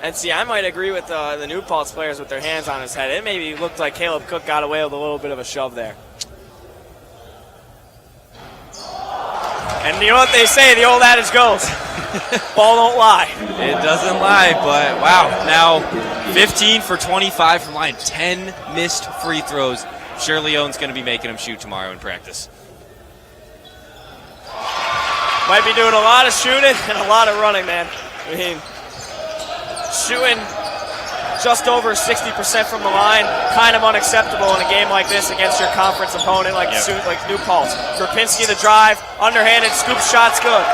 And see, I might agree with the New Paltz players with their hands on his head. It maybe looked like Caleb Cook got away with a little bit of a shove there. And you know what they say, the old adage goes, ball don't lie. It doesn't lie, but wow. Now 15 for 25 from line, 10 missed free throws. Sure, Leon's going to be making him shoot tomorrow in practice. Might be doing a lot of shooting and a lot of running, man. I mean, shooting just over 60% from the line, kind of unacceptable in a game like this against your conference opponent like New Paltz. Krapinski the drive, underhanded scoop shot's good.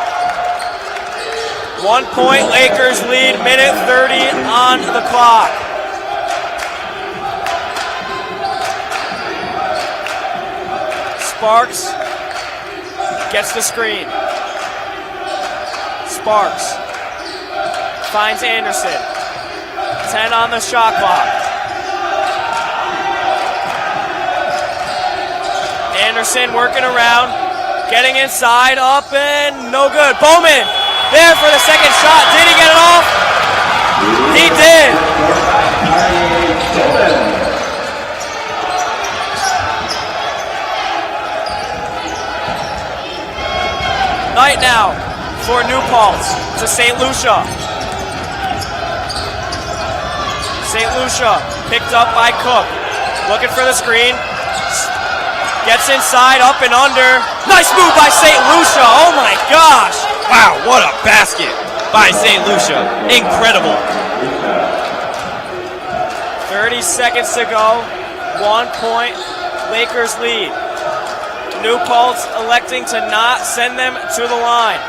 1 point, Lakers lead, minute 30 on the clock. Sparks gets the screen. Sparks finds Anderson. 10 on the shot clock. Anderson working around, getting inside, up and no good. Bowman there for the second shot. Did he get it off? He did. Knight now for New Paltz to St. Lucia. St. Lucia picked up by Cook. Looking for the screen. Gets inside, up and under. Nice move by St. Lucia. Oh my gosh. Wow, what a basket by St. Lucia. Incredible. 30 seconds to go. 1 point. Lakers lead. New Paltz electing to not send them to the line.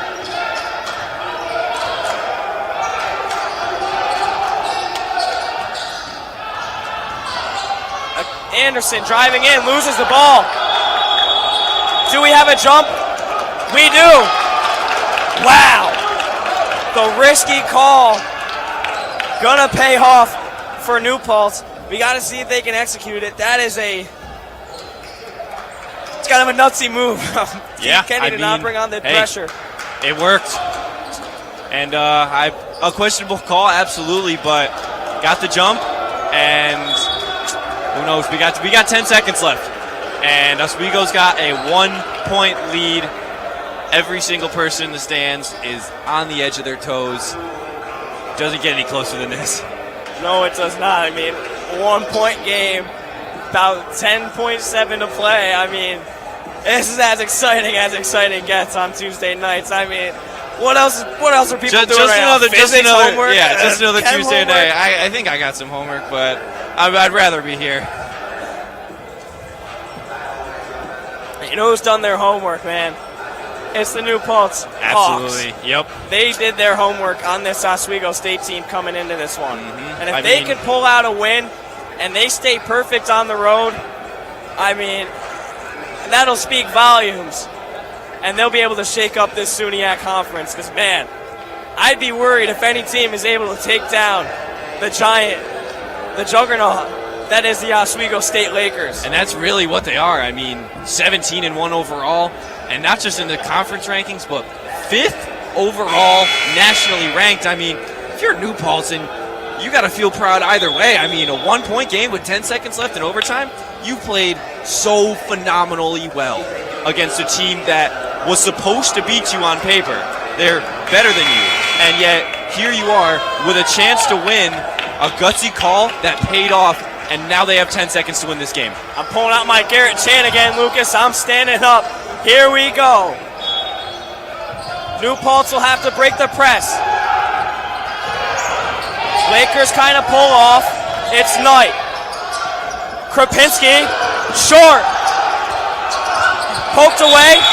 Anderson driving in, loses the ball. Do we have a jump? We do. Wow. The risky call gonna pay off for New Paltz. We got to see if they can execute it. That is it's kind of a nutsy move. Yeah, Kenny did not bring on the pressure. It worked. And a questionable call, absolutely, but got the jump, and who knows? We got 10 seconds left, and Oswego's got a 1-point lead. Every single person in the stands is on the edge of their toes. Doesn't get any closer than this. No, it does not. I mean, 1-point game, about 10.7 to play. I mean, this is as exciting gets on Tuesday nights. I mean, what else are people doing right now? Physics, homework? Yeah, just another Chem Tuesday homework? night. I think I got some homework, but I'd rather be here. You know who's done their homework, man? It's the New Paltz Hawks. Absolutely, yep. They did their homework on this Oswego State team coming into this one. Mm-hmm. And if they could pull out a win and they stay perfect on the road, I mean, that'll speak volumes. And they'll be able to shake up this SUNYAC conference. Because, man, I'd be worried if any team is able to take down the giant, the juggernaut that is the Oswego State Lakers. And that's really what they are. I mean, 17-1 overall, and not just in the conference rankings, but 5th overall nationally ranked. I mean, if you're New Paltz, you got to feel proud either way. I mean, a 1-point game with 10 seconds left in overtime, you played so phenomenally well against a team that was supposed to beat you on paper. They're better than you, and yet here you are with a chance to win, a gutsy call that paid off, and now they have 10 seconds to win this game. I'm pulling out my Garrett Chan again, Lucas. I'm standing up. Here we go. New Paltz will have to break the press. Lakers kind of pull off. It's Knight. Krapinski, short. Poked away.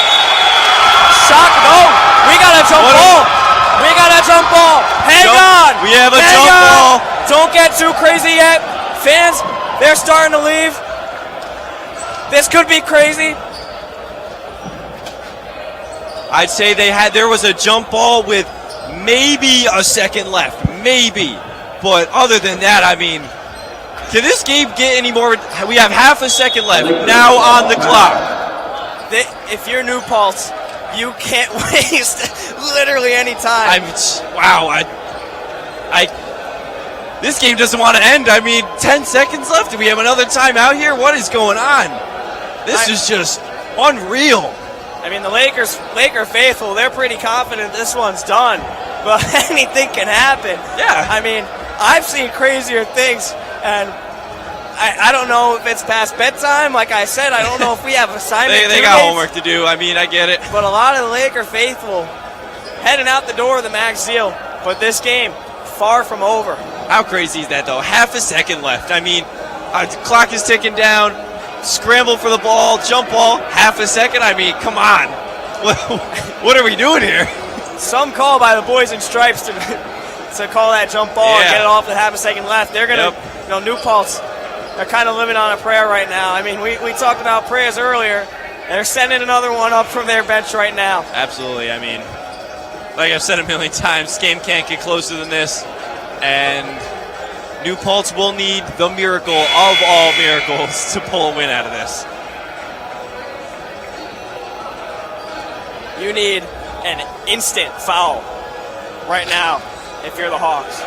Shot, no. We got a jump ball. We got a jump ball. Hang on. We have a jump ball. Don't get too crazy yet. Fans, they're starting to leave. This could be crazy. I'd say there was a jump ball with maybe a second left, maybe. But other than that, I mean, can this game get any more? We have half a second left now on the clock. If you're New Paltz, you can't waste literally any time. This game doesn't want to end. I mean, 10 seconds left. Do we have another timeout here? What is going on? This is just unreal. I mean, the Laker faithful, they're pretty confident this one's done. But anything can happen. Yeah. I mean, I've seen crazier things, and I don't know if it's past bedtime. Like I said, I don't know if we have assignments. They got homework to do. I mean, I get it. But a lot of the Laker faithful heading out the door of the Max Zeal. But this game, far from over. How crazy is that, though? Half a second left. I mean, the clock is ticking down. Scramble for the ball, jump ball, half a second. I mean, come on. What are we doing here? Some call by the boys in stripes to call that jump ball and get it off with half a second left. They're going to, New Paltz, they're kind of living on a prayer right now. I mean, we talked about prayers earlier. They're sending another one up from their bench right now. Absolutely. I mean, like I've said a million times, this game can't get closer than this. And New Paltz will need the miracle of all miracles to pull a win out of this. You need an instant foul right now if you're the Hawks.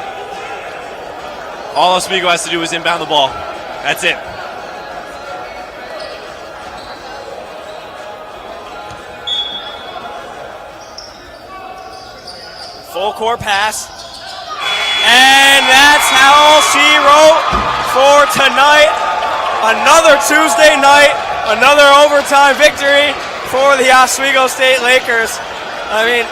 All Oswego has to do is inbound the ball. That's it. Full court pass. And that's how she wrote for tonight. Another Tuesday night, another overtime victory for the Oswego State Lakers. I mean,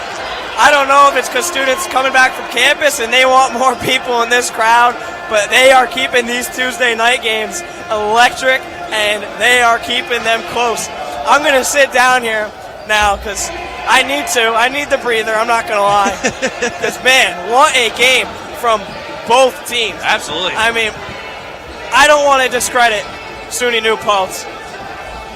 I don't know if it's because students coming back from campus and they want more people in this crowd, but they are keeping these Tuesday night games electric, and they are keeping them close. I'm going to sit down here now because I need the breather, I'm not going to lie. Because, man, what a game from both teams. Absolutely. I mean, I don't want to discredit SUNY New Paltz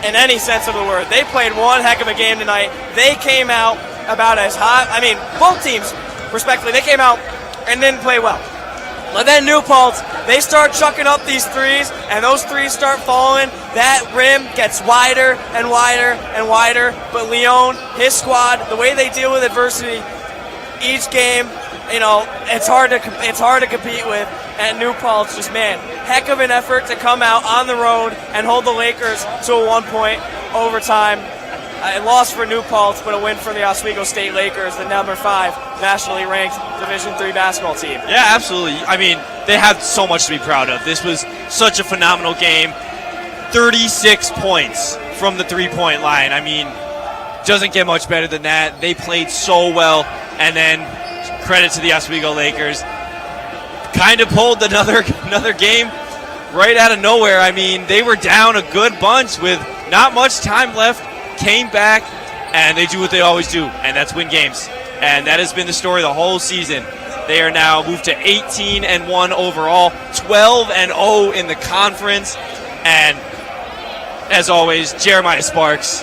in any sense of the word. They played one heck of a game tonight. They came out about as hot. I mean, both teams, respectfully, they came out and didn't play well. But then New Paltz, they start chucking up these threes, and those threes start falling. That rim gets wider and wider and wider. But Leon, his squad, the way they deal with adversity, each game, you know, it's hard to compete with. And New Paltz, just, man, heck of an effort to come out on the road and hold the Lakers to a 1-point overtime. A loss for New Paltz, but a win for the Oswego State Lakers, the number 5 nationally ranked Division III basketball team. Yeah, absolutely. I mean, they have so much to be proud of. This was such a phenomenal game. 36 points from the three-point line. I mean, doesn't get much better than that. They played so well, and then credit to the Oswego Lakers. Kind of pulled another game right out of nowhere. I mean, they were down a good bunch with not much time left, came back, and they do what they always do, and that's win games. And that has been the story the whole season. They are now moved to 18-1 overall, 12-0 in the conference, and as always, Jeremiah Sparks,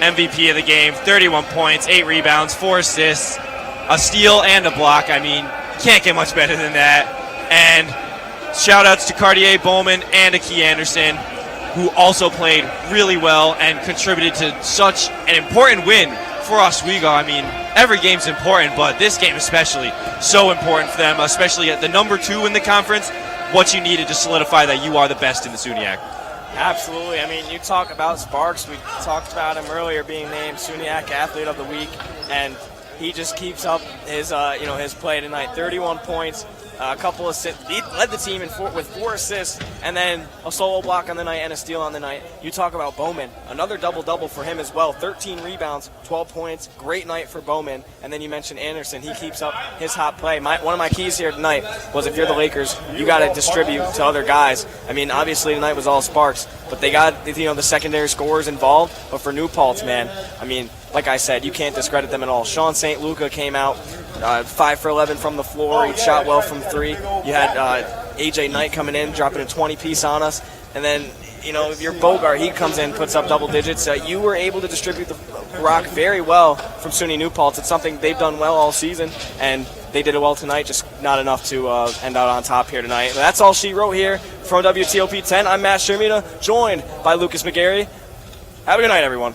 MVP of the game, 31 points, 8 rebounds, 4 assists, a steal and a block. I mean, can't get much better than that. And shout-outs to Cartier Bowman and Akie Anderson, who also played really well and contributed to such an important win for Oswego. I mean, every game's important, but this game especially so important for them, especially at the number 2 in the conference, what you needed to solidify that you are the best in the SUNYAC. Absolutely. I mean, you talk about Sparks. We talked about him earlier being named SUNYAC Athlete of the Week, and he just keeps up his his play tonight. 31 points. A couple of assists. He led the team with 4 assists, and then a solo block on the night and a steal on the night. You talk about Bowman, another double-double for him as well. 13 rebounds, 12 points. Great night for Bowman. And then you mentioned Anderson. He keeps up his hot play. One of my keys here tonight was if you're the Lakers, you got to distribute to other guys. I mean, obviously tonight was all Sparks, but they got the secondary scorers involved. But for New Paltz, man, I mean, like I said, you can't discredit them at all. Sean St. Luca came out 5 for 11 from the floor. He shot well from 3. You had AJ Knight coming in, dropping a 20-piece on us. And then, if your Bogart, he comes in, puts up double digits. You were able to distribute the rock very well from SUNY New Paltz. It's something they've done well all season, and they did it well tonight, just not enough to end out on top here tonight. That's all she wrote here from WTOP 10. I'm Matt Shermita, joined by Lucas McGarry. Have a good night, everyone.